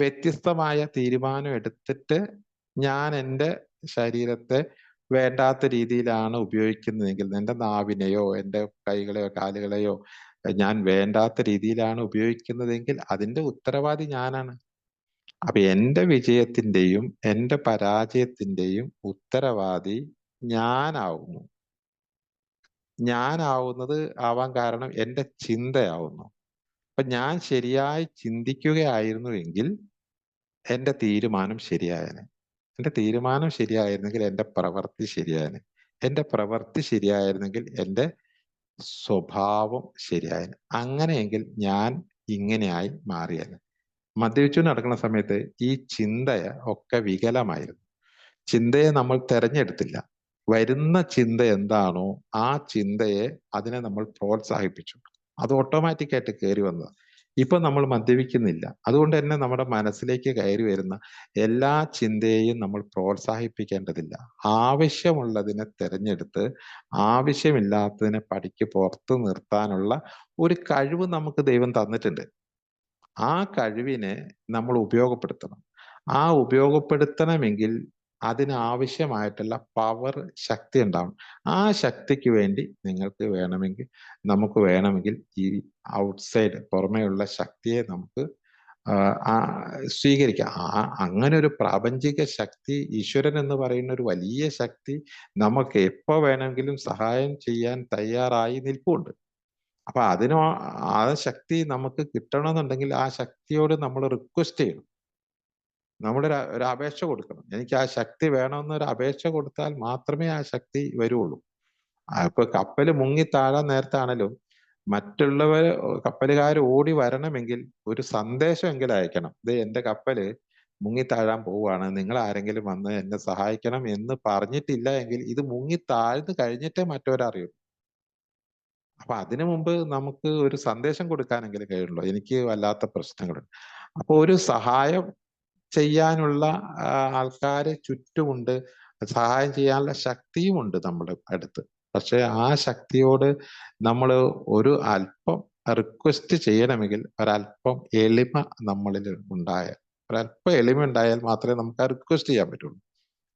വ്യത്യസ്തമായ തീരുമാനം എടുത്തിട്ട് ഞാൻ എൻ്റെ ശരീരത്തെ വേണ്ടാത്ത രീതിയിലാണ് ഉപയോഗിക്കുന്നതെങ്കിൽ, എൻ്റെ നാവിനെയോ എൻ്റെ കൈകളെയോ കാലുകളെയോ ഞാൻ വേണ്ടാത്ത രീതിയിലാണ് ഉപയോഗിക്കുന്നതെങ്കിൽ അതിൻ്റെ ഉത്തരവാദി ഞാനാണ്. അപ്പൊ എൻ്റെ വിജയത്തിന്റെയും എൻ്റെ പരാജയത്തിന്റെയും ഉത്തരവാദി ഞാനാവുന്നു. ഞാനാവുന്നത് ആവാൻ കാരണം എൻ്റെ ചിന്തയാവുന്നു. അപ്പൊ ഞാൻ ശരിയായി ചിന്തിക്കുകയായിരുന്നുവെങ്കിൽ എൻ്റെ തീരുമാനം ശരിയായേനെ. എൻ്റെ തീരുമാനം ശരിയായിരുന്നെങ്കിൽ എൻ്റെ പ്രവൃത്തി ശരിയായേനെ. എൻ്റെ പ്രവൃത്തി ശരിയായിരുന്നെങ്കിൽ എൻ്റെ സ്വഭാവം ശരിയായേനെ. അങ്ങനെയെങ്കിൽ ഞാൻ ഇങ്ങനെയായി മാറിയേനെ. മദ്യപിച്ചു നടക്കുന്ന സമയത്ത് ഈ ചിന്തയ ഒക്കെ വികലമായിരുന്നു. ചിന്തയെ നമ്മൾ തെരഞ്ഞെടുത്തില്ല. വരുന്ന ചിന്ത എന്താണോ ആ ചിന്തയെ അതിനെ നമ്മൾ പ്രോത്സാഹിപ്പിച്ചു. അത് ഓട്ടോമാറ്റിക് ആയിട്ട് കയറി വന്നത്. ഇപ്പൊ നമ്മൾ മദ്യപിക്കുന്നില്ല. അതുകൊണ്ട് തന്നെ നമ്മുടെ മനസ്സിലേക്ക് കയറി വരുന്ന എല്ലാ ചിന്തയെയും നമ്മൾ പ്രോത്സാഹിപ്പിക്കേണ്ടതില്ല. ആവശ്യമുള്ളതിനെ തെരഞ്ഞെടുത്ത് ആവശ്യമില്ലാത്തതിനെ പടിക്ക് പുറത്ത് നിർത്താനുള്ള ഒരു കഴിവ് നമുക്ക് ദൈവം തന്നിട്ടുണ്ട്. ആ കഴിവിനെ നമ്മൾ ഉപയോഗപ്പെടുത്തണം. ആ ഉപയോഗപ്പെടുത്തണമെങ്കിൽ അതിനാവശ്യമായിട്ടുള്ള പവർ, ശക്തി ഉണ്ടാവണം. ആ ശക്തിക്ക് വേണ്ടി നമുക്ക് വേണമെങ്കിൽ ഈ ഔട്ട്സൈഡ്, പുറമേയുള്ള ശക്തിയെ നമുക്ക് സ്വീകരിക്കാം. അങ്ങനെ ഒരു പ്രാപഞ്ചിക ശക്തി, ഈശ്വരൻ എന്ന് പറയുന്ന ഒരു വലിയ ശക്തി നമുക്ക് എപ്പോ വേണമെങ്കിലും സഹായം ചെയ്യാൻ തയ്യാറായി നിൽപ്പുണ്ട്. അപ്പൊ ആ ശക്തി നമുക്ക് കിട്ടണമെന്നുണ്ടെങ്കിൽ ആ ശക്തിയോട് നമ്മൾ റിക്വസ്റ്റ് ചെയ്യണം. ഒരു അപേക്ഷ കൊടുക്കണം. എനിക്ക് ആ ശക്തി വേണമെന്നൊരു അപേക്ഷ കൊടുത്താൽ മാത്രമേ ആ ശക്തി വരുള്ളൂ. ഇപ്പൊ കപ്പല് മുങ്ങി താഴാൻ നേരത്താണേലും മറ്റുള്ളവര് കപ്പലുകാർ ഓടി വരണമെങ്കിൽ ഒരു സന്ദേശമെങ്കിലും അയക്കണം. ഇത് എന്റെ കപ്പല് മുങ്ങി താഴാൻ പോവുകയാണ്, നിങ്ങൾ ആരെങ്കിലും വന്ന് എന്നെ സഹായിക്കണം എന്ന് പറഞ്ഞിട്ടില്ല എങ്കിൽ ഇത് മുങ്ങി താഴ്ന്നു കഴിഞ്ഞിട്ടേ മറ്റവരറിയൂ. അപ്പൊ അതിനു മുമ്പ് നമുക്ക് ഒരു സന്ദേശം കൊടുക്കാനെങ്കിലും കഴിയുള്ളൂ. എനിക്ക് വല്ലാത്ത പ്രശ്നങ്ങളുണ്ട്. അപ്പൊ ഒരു സഹായം ചെയ്യാനുള്ള ആൾക്കാര് ചുറ്റുമുണ്ട്, സഹായം ചെയ്യാനുള്ള ശക്തിയുമുണ്ട് നമ്മുടെ അടുത്ത്. പക്ഷെ ആ ശക്തിയോട് നമ്മൾ ഒരു അല്പം റിക്വസ്റ്റ് ചെയ്യണമെങ്കിൽ ഒരല്പം എളിമ നമ്മളിൽ ഒരല്പം എളിമ ഉണ്ടായാൽ മാത്രമേ നമുക്ക് ആ റിക്വസ്റ്റ് ചെയ്യാൻ പറ്റുള്ളൂ.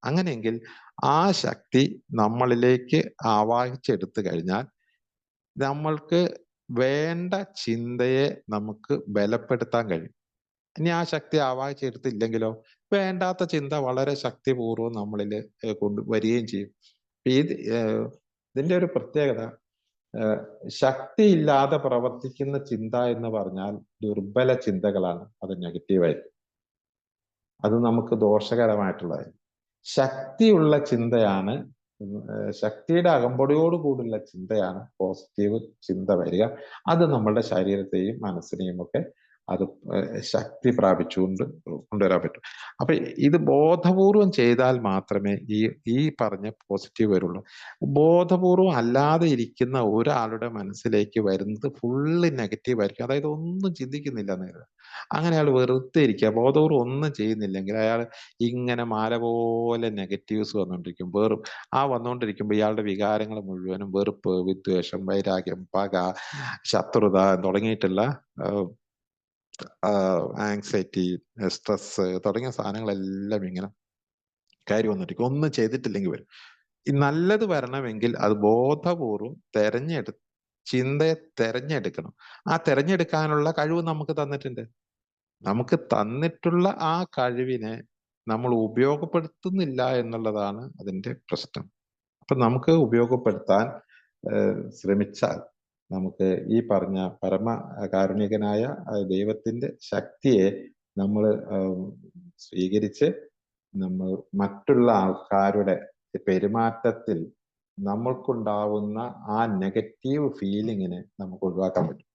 അങ്ങനെയെങ്കിൽ ആ ശക്തി നമ്മളിലേക്ക് ആവാഹിച്ചെടുത്തു കഴിഞ്ഞാൽ നമ്മൾക്ക് വേണ്ട ചിന്തയെ നമുക്ക് ബലപ്പെടുത്താൻ കഴിയും. ഇനി ആ ശക്തി ആവാഹിച്ചെടുത്തില്ലെങ്കിലോ വേണ്ടാത്ത ചിന്ത വളരെ ശക്തിപൂർവ്വം നമ്മളിൽ വരികയും ചെയ്യും. ഇതിന്റെ ഒരു പ്രത്യേകത, ശക്തിയില്ലാതെ പ്രവർത്തിക്കുന്ന ചിന്ത എന്ന് പറഞ്ഞാൽ ദുർബല ചിന്തകളാണ്, അത് നെഗറ്റീവായിരിക്കും, അത് നമുക്ക് ദോഷകരമായിട്ടുള്ളത്. ശക്തിയുള്ള ചിന്തയാണ്, ശക്തിയുടെ അകമ്പടിയോട് കൂടിയുള്ള ചിന്തയാണ് പോസിറ്റീവ് ചിന്ത വരിക. അത് നമ്മളുടെ ശരീരത്തെയും മനസ്സിനെയും ഒക്കെ അത് ശക്തി പ്രാപിച്ചുകൊണ്ട് കൊണ്ടുവരാൻ പറ്റും. അപ്പൊ ഇത് ബോധപൂർവം ചെയ്താൽ മാത്രമേ ഈ പറഞ്ഞ പോസിറ്റീവ് വരുള്ളൂ. ബോധപൂർവം അല്ലാതെ ഇരിക്കുന്ന ഒരാളുടെ മനസ്സിലേക്ക് വരുന്നത് ഫുള്ള് നെഗറ്റീവ് ആയിരിക്കും. അതായത് ഒന്നും ചിന്തിക്കുന്നില്ല എന്ന്. അങ്ങനെ അയാൾ വെറുതെ ഇരിക്കുക, ബോധപൂർവം ഒന്നും ചെയ്യുന്നില്ലെങ്കിൽ അയാൾ ഇങ്ങനെ മാല പോലെ നെഗറ്റീവ്സ് വന്നുകൊണ്ടിരിക്കും. വന്നുകൊണ്ടിരിക്കുമ്പോൾ ഇയാളുടെ വികാരങ്ങൾ മുഴുവനും വെറുപ്പ്, വിദ്വേഷം, വൈരാഗ്യം, പക, ശത്രുത തുടങ്ങിയിട്ടുള്ള ആങ്സൈറ്റി, സ്ട്രെസ് തുടങ്ങിയ സാധനങ്ങളെല്ലാം ഇങ്ങനെ കയറി വന്നിരിക്കും. ഒന്നും ചെയ്തിട്ടില്ലെങ്കിൽ വരും. ഈ നല്ലത് വരണമെങ്കിൽ അത് ബോധപൂർവം ചിന്തയെ തെരഞ്ഞെടുക്കണം. ആ തെരഞ്ഞെടുക്കാനുള്ള കഴിവ് നമുക്ക് തന്നിട്ടുണ്ട്. നമുക്ക് തന്നിട്ടുള്ള ആ കഴിവിനെ നമ്മൾ ഉപയോഗപ്പെടുത്തുന്നില്ല എന്നുള്ളതാണ് അതിന്റെ പ്രശ്നം. അപ്പൊ നമുക്ക് ഉപയോഗപ്പെടുത്താൻ ശ്രമിച്ചാൽ നമുക്ക് ഈ പറഞ്ഞ പരമകാരുണികനായ ദൈവത്തിന്റെ ശക്തിയെ നമ്മൾ സ്വീകരിച്ച് നമ്മൾ മറ്റുള്ള ആൾക്കാരുടെ പെരുമാറ്റത്തിൽ നമ്മൾക്കുണ്ടാവുന്ന ആ നെഗറ്റീവ് ഫീലിങ്ങിനെ നമുക്ക് ഒഴിവാക്കാൻ പറ്റും.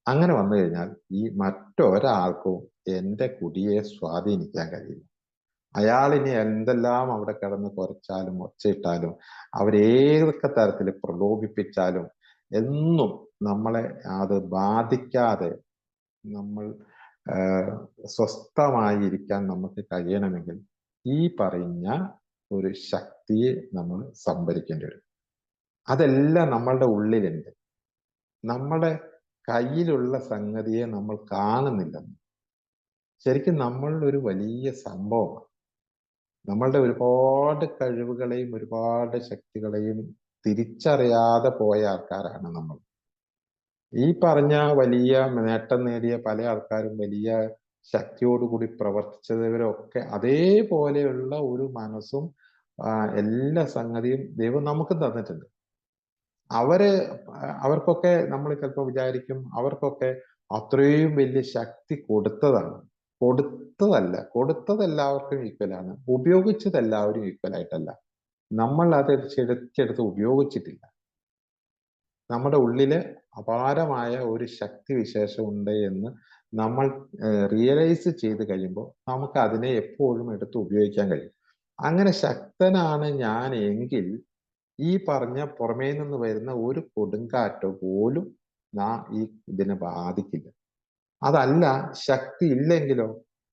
അങ്ങനെ വന്നു കഴിഞ്ഞാൽ ഈ മറ്റൊരാൾക്കും എൻ്റെ കുടിയെ സ്വാധീനിക്കാൻ കഴിയില്ല. അയാളിനി എന്തെല്ലാം അവിടെ കിടന്ന് കുറച്ചാലും ഒച്ചയിട്ടാലും അവരേതൊക്കെ തരത്തിൽ പ്രലോഭിപ്പിച്ചാലും എന്നും നമ്മളെ അത് ബാധിക്കാതെ നമ്മൾ സ്വസ്ഥമായിരിക്കാൻ നമുക്ക് കഴിയണമെങ്കിൽ ഈ പറഞ്ഞ ഒരു ശക്തിയെ നമ്മൾ സംഭരിക്കേണ്ടി വരും. അതെല്ലാം നമ്മളുടെ ഉള്ളിലുണ്ട്. നമ്മുടെ കയ്യിലുള്ള സംഗതിയെ നമ്മൾ കാണുന്നില്ലെന്ന്. ശരിക്കും നമ്മളുടെ വലിയ സംഭവമാണ്. നമ്മളുടെ ഒരുപാട് കഴിവുകളെയും ഒരുപാട് ശക്തികളെയും തിരിച്ചറിയാതെ പോയ ആൾക്കാരാണ് നമ്മൾ. ഈ പറഞ്ഞ വലിയ നേട്ടം നേടിയ പല ആൾക്കാരും വലിയ ശക്തിയോടുകൂടി പ്രവർത്തിച്ചവരൊക്കെ അതേപോലെയുള്ള ഒരു മനസ്സും എല്ലാ സംഗതിയും ദൈവം നമുക്ക് തന്നിട്ടുണ്ട്. അവർക്കൊക്കെ നമ്മൾ ചിലപ്പോൾ വിചാരിക്കും അവർക്കൊക്കെ അത്രയും വലിയ ശക്തി കൊടുത്തതാണ്. കൊടുത്തത് എല്ലാവർക്കും ഈക്വലാണ്. ഉപയോഗിച്ചത് എല്ലാവരും ഈക്വൽ ആയിട്ടല്ല. നമ്മൾ അത് ചെടുത്തെടുത്ത് ഉപയോഗിച്ചിട്ടില്ല. നമ്മുടെ ഉള്ളില് അപാരമായ ഒരു ശക്തി വിശേഷം ഉണ്ട് എന്ന് നമ്മൾ റിയലൈസ് ചെയ്ത് കഴിയുമ്പോൾ നമുക്ക് അതിനെ എപ്പോഴും എടുത്ത് ഉപയോഗിക്കാൻ കഴിയും. അങ്ങനെ ശക്തനാണ് ഞാൻ എങ്കിൽ ഈ പറഞ്ഞ പുറമേ നിന്ന് വരുന്ന ഒരു കൊടുങ്കാറ്റോ പോലും ഈ ഇതിനെ ബാധിക്കില്ല. അതല്ല ശക്തി ഇല്ലെങ്കിലോ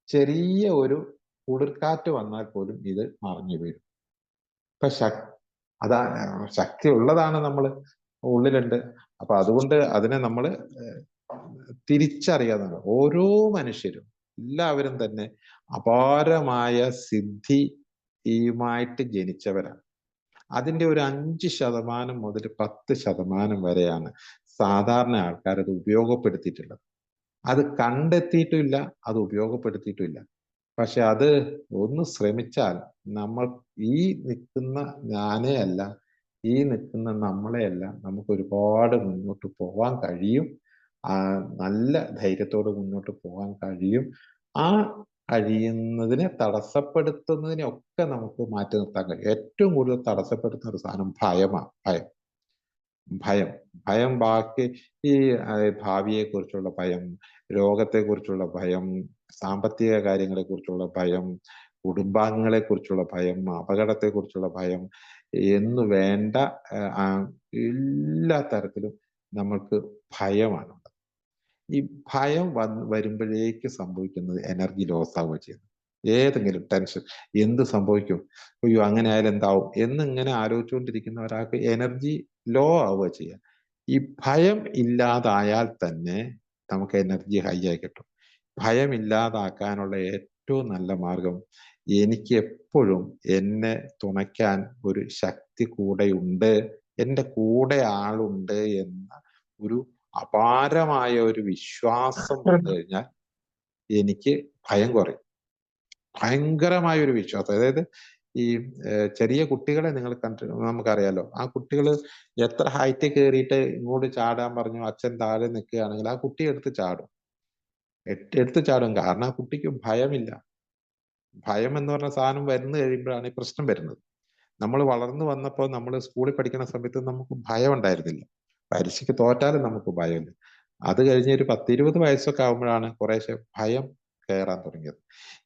ചെറിയ ഒരു കുളിർക്കാറ്റ് വന്നാൽ പോലും ഇത് മറിഞ്ഞു വീഴും. ഇപ്പൊ അതാ ശക്തി ഉള്ളതാണ് നമ്മൾ ഉള്ളിലുണ്ട്. അപ്പൊ അതുകൊണ്ട് അതിനെ നമ്മൾ തിരിച്ചറിയാതാണ്. ഓരോ മനുഷ്യരും എല്ലാവരും തന്നെ അപാരമായ സിദ്ധിയുമായിട്ട് ജനിച്ചവരാണ്. അതിന്റെ ഒരു 5% മുതൽ 10% വരെയാണ് സാധാരണ ആൾക്കാർ അത് ഉപയോഗപ്പെടുത്തിയിട്ടുള്ളത്. അത് കണ്ടെത്തിയിട്ടുമില്ല, അത് ഉപയോഗപ്പെടുത്തിയിട്ടുമില്ല. പക്ഷെ അത് ഒന്ന് ശ്രമിച്ചാൽ നമ്മൾ ഈ നിൽക്കുന്ന ഞാനേ അല്ല, ഈ നിൽക്കുന്ന നമ്മളെയല്ല നമുക്ക് ഒരുപാട് മുന്നോട്ട് പോകാൻ കഴിയും. നല്ല ധൈര്യത്തോട് മുന്നോട്ട് പോകാൻ കഴിയും. ആ കഴിയുന്നതിനെ തടസ്സപ്പെടുത്തുന്നതിനെ ഒക്കെ നമുക്ക് മാറ്റി നിർത്താൻ കഴിയും. ഏറ്റവും കൂടുതൽ തടസ്സപ്പെടുത്തുന്ന ഒരു സാധനം ഭയമാണ്. ഭയം ബാക്കി ഈ ഭാവിയെ കുറിച്ചുള്ള ഭയം, രോഗത്തെ കുറിച്ചുള്ള ഭയം, സാമ്പത്തിക കാര്യങ്ങളെ കുറിച്ചുള്ള ഭയം, കുടുംബാംഗങ്ങളെ കുറിച്ചുള്ള ഭയം, അപകടത്തെ കുറിച്ചുള്ള ഭയം എന്ന് വേണ്ട എല്ലാ തരത്തിലും നമ്മൾക്ക് ഭയമാണ്. ഈ ഭയം വരുമ്പോഴേക്ക് സംഭവിക്കുന്നത് എനർജി ലോസ് ആവുക ചെയ്യുന്നു. ഏതെങ്കിലും ടെൻഷൻ എന്ത് സംഭവിക്കും, അയ്യോ അങ്ങനെ ആയാലും എന്താവും എന്നിങ്ങനെ ആലോചിച്ചുകൊണ്ടിരിക്കുന്ന ഒരാൾക്ക് എനർജി ലോ ആവുക ചെയ്യുക. ഈ ഭയം ഇല്ലാതായാൽ തന്നെ നമുക്ക് എനർജി ഹൈ ആയി കിട്ടും. ഭയം ഇല്ലാതാക്കാനുള്ള ഏറ്റവും നല്ല മാർഗം എനിക്ക് എപ്പോഴും എന്നെ തുണയ്ക്കാൻ ഒരു ശക്തി കൂടെയുണ്ട്, എൻ്റെ കൂടെ ആളുണ്ട് എന്ന ഒരു അപാരമായ ഒരു വിശ്വാസം വന്നു കഴിഞ്ഞാൽ എനിക്ക് ഭയം കുറയും. ഭയങ്കരമായ ഒരു വിശ്വാസം. അതായത് ഈ ചെറിയ കുട്ടികളെ നിങ്ങൾ നമുക്കറിയാലോ, ആ കുട്ടികൾ എത്ര ഹൈറ്റ് കയറിയിട്ട് ഇങ്ങോട്ട് ചാടാൻ പറഞ്ഞു അച്ഛൻ താഴെ നിൽക്കുകയാണെങ്കിൽ ആ കുട്ടി എടുത്ത് ചാടും, എടുത്ത് ചാടും. കാരണം ആ കുട്ടിക്ക് ഭയമില്ല. ഭയം എന്ന് പറഞ്ഞ സാധനം വരുന്നു കഴിയുമ്പോഴാണ് ഈ പ്രശ്നം വരുന്നത്. നമ്മൾ വളർന്നു വന്നപ്പോൾ നമ്മൾ സ്കൂളിൽ പഠിക്കുന്ന സമയത്ത് നമുക്ക് ഭയം ഉണ്ടായിരുന്നില്ല. പരീക്ഷയ്ക്ക് തോറ്റാലും നമുക്ക് ഭയമില്ല. അത് കഴിഞ്ഞ് ഒരു 10-20 വയസ്സൊക്കെ ആകുമ്പോഴാണ് കുറേശ്ശെ ഭയം കയറാൻ തുടങ്ങിയത്.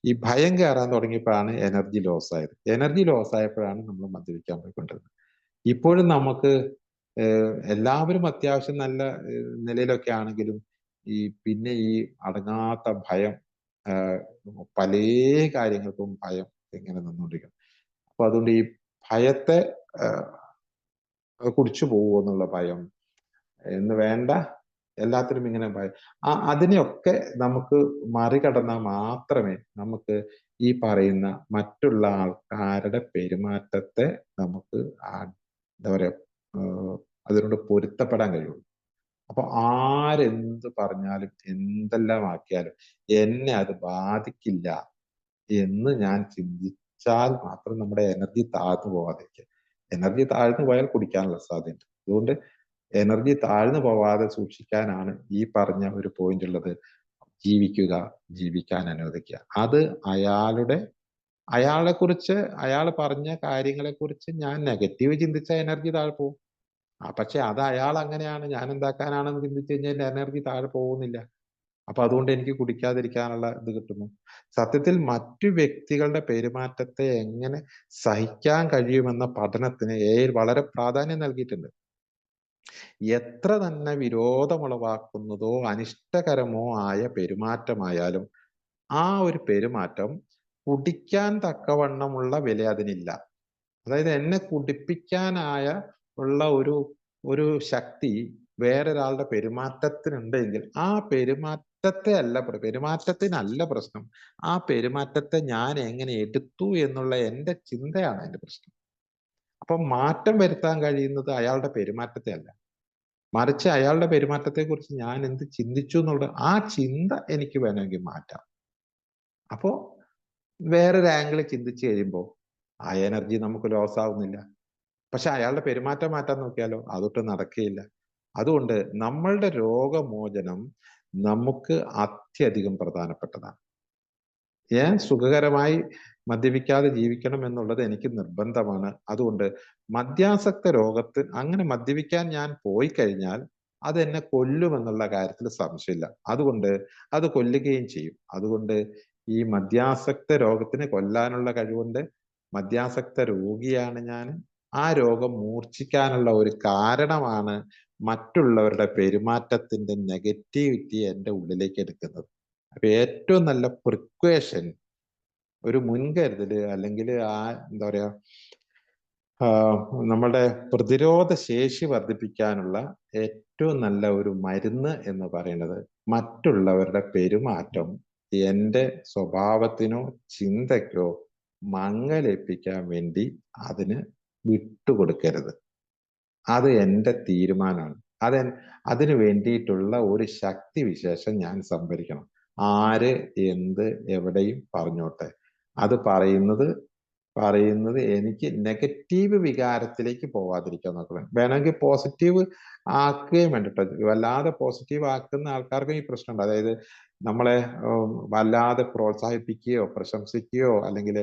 ഈ ഭയം കയറാൻ തുടങ്ങിയപ്പോഴാണ് എനർജി ലോസ് ആയത്. എനർജി ലോസ് ആയപ്പോഴാണ് നമ്മൾ മദ്യപിക്കാൻ പോയിക്കൊണ്ടിരുന്നത്. ഇപ്പോഴും നമുക്ക് എല്ലാവരും അത്യാവശ്യം നല്ല നിലയിലൊക്കെ ആണെങ്കിലും പിന്നെ ഈ അടങ്ങാത്ത ഭയം, പല കാര്യങ്ങൾക്കും ഭയം ഇങ്ങനെ നിന്നുകൊണ്ടിരിക്കും. അപ്പൊ അതുകൊണ്ട് ഈ ഭയത്തെ കുടിച്ചു പോകുമോ എന്നുള്ള ഭയം എന്ന് വേണ്ട, എല്ലാത്തിനും ഇങ്ങനെ ഭയം. അതിനെയൊക്കെ നമുക്ക് മറികടന്നാൽ മാത്രമേ നമുക്ക് ഈ പറയുന്ന മറ്റുള്ള ആൾക്കാരുടെ പെരുമാറ്റത്തെ നമുക്ക് എന്താ പറയാ അതിനോട് പൊരുത്തപ്പെടാൻ കഴിയുള്ളൂ. അപ്പൊ ആരെന്ത് പറഞ്ഞാലും എന്തെല്ലാം ആക്കിയാലും എന്നെ അത് ബാധിക്കില്ല എന്ന് ഞാൻ ചിന്തിച്ചാൽ മാത്രം നമ്മുടെ എനർജി താഴ്ന്നു പോവാതിരിക്കുക. എനർജി താഴ്ന്നു പോയാൽ കുടിക്കാനുള്ള സാധ്യത. അതുകൊണ്ട് എനർജി താഴ്ന്നു പോവാതെ സൂക്ഷിക്കാനാണ് ഈ പറഞ്ഞ ഒരു പോയിന്റ് ഉള്ളത്. ജീവിക്കുക, ജീവിക്കാൻ അനുവദിക്കുക. അത് അയാളെ കുറിച്ച്, അയാൾ പറഞ്ഞ കാര്യങ്ങളെ കുറിച്ച് ഞാൻ നെഗറ്റീവ് ചിന്തിച്ച എനർജി താഴെ പോകും. പക്ഷെ അത് അയാൾ അങ്ങനെയാണ്, ഞാൻ എന്താക്കാനാണെന്ന് ചിന്തിച്ചു കഴിഞ്ഞാൽ എനർജി താഴെ പോകുന്നില്ല. അപ്പൊ അതുകൊണ്ട് എനിക്ക് കുടിക്കാതിരിക്കാനുള്ള ഇത് കിട്ടുന്നു. സത്യത്തിൽ മറ്റു വ്യക്തികളുടെ പെരുമാറ്റത്തെ എങ്ങനെ സഹിക്കാൻ കഴിയുമെന്ന പഠനത്തിന് വളരെ പ്രാധാന്യം നൽകിയിട്ടുണ്ട്. എത്ര തന്നെ വിരോധമുളവാക്കുന്നതോ അനിഷ്ടകരമോ ആയ പെരുമാറ്റമായാലും ആ ഒരു പെരുമാറ്റം കുടിക്കാൻ തക്കവണ്ണമുള്ള വില അതിനില്ല. അതായത് എന്നെ കുടിപ്പിക്കാനായ ഉള്ള ഒരു ശക്തി വേറൊരാളുടെ പെരുമാറ്റത്തിനുണ്ടെങ്കിൽ ആ പെരുമാറ്റത്തിനല്ല പ്രശ്നം, ആ പെരുമാറ്റത്തെ ഞാൻ എങ്ങനെ എടുത്തു എന്നുള്ള എൻ്റെ ചിന്തയാണ് എൻ്റെ പ്രശ്നം. അപ്പൊ മാറ്റം വരുത്താൻ കഴിയുന്നത് അയാളുടെ പെരുമാറ്റത്തെ അല്ല, മറിച്ച് അയാളുടെ പെരുമാറ്റത്തെ കുറിച്ച് ഞാൻ എന്ത് ചിന്തിച്ചു എന്നുള്ള ആ ചിന്ത എനിക്ക് വേണമെങ്കിൽ മാറ്റാം. അപ്പോ വേറൊരു ആംഗിൾ ചിന്തിച്ചു കഴിയുമ്പോൾ ആ എനർജി നമുക്ക് ലോസ് ആവുന്നില്ല. പക്ഷെ അയാളുടെ പെരുമാറ്റം മാറ്റാൻ നോക്കിയാലോ അതൊട്ടും നടക്കുകയില്ല. അതുകൊണ്ട് നമ്മളുടെ രോഗമോചനം നമുക്ക് അത്യധികം പ്രധാനപ്പെട്ടതാണ്. ഞാൻ സുഖകരമായി മദ്യപിക്കാതെ ജീവിക്കണം എന്നുള്ളത് എനിക്ക് നിർബന്ധമാണ്. അതുകൊണ്ട് മദ്യാസക്ത അങ്ങനെ മദ്യപിക്കാൻ ഞാൻ പോയി കഴിഞ്ഞാൽ അത് എന്നെ കൊല്ലുമെന്നുള്ള കാര്യത്തിൽ സംശയമില്ല. അതുകൊണ്ട് അത് കൊല്ലുകയും ചെയ്യും. അതുകൊണ്ട് ഈ മദ്യാസക്ത രോഗത്തിന് കൊല്ലാനുള്ള കഴിവുണ്ട്. മദ്യാസക്ത രോഗിയാണ് ഞാൻ. ആ രോഗം മൂർച്ഛിക്കാനുള്ള ഒരു കാരണമാണ് മറ്റുള്ളവരുടെ പെരുമാറ്റത്തിന്റെ നെഗറ്റിവിറ്റി എൻ്റെ ഉള്ളിലേക്ക് എടുക്കുന്നത്. അപ്പൊ ഏറ്റവും നല്ല പ്രിക്വേഷൻ, ഒരു മുൻകരുതല്, അല്ലെങ്കിൽ എന്താ പറയാ നമ്മുടെ പ്രതിരോധ ശേഷി വർദ്ധിപ്പിക്കാനുള്ള ഏറ്റവും നല്ല ഒരു മരുന്ന് എന്ന് പറയുന്നത് മറ്റുള്ളവരുടെ പെരുമാറ്റം എൻ്റെ സ്വഭാവത്തിനോ ചിന്തയ്ക്കോ മങ്ങലേൽപ്പിക്കാൻ വേണ്ടി അതിന് വിട്ടുകൊടുക്കരുത്. അത് എൻ്റെ തീരുമാനമാണ്. അതിന് വേണ്ടിയിട്ടുള്ള ഒരു ശക്തി വിശേഷം ഞാൻ സംഭരിക്കണം. ആര് എന്ത് എവിടെയും പറഞ്ഞോട്ടെ, അത് പറയുന്നത് എനിക്ക് നെഗറ്റീവ് വികാരത്തിലേക്ക് പോവാതിരിക്കാൻ നോക്കണം. വേണമെങ്കിൽ പോസിറ്റീവ് ആക്കുകയും വേണ്ടിട്ടോ. വല്ലാതെ പോസിറ്റീവ് ആക്കുന്ന ആൾക്കാർക്കും ഈ പ്രശ്നമുണ്ട്. അതായത് നമ്മളെ വല്ലാതെ പ്രോത്സാഹിപ്പിക്കുകയോ പ്രശംസിക്കുകയോ അല്ലെങ്കിൽ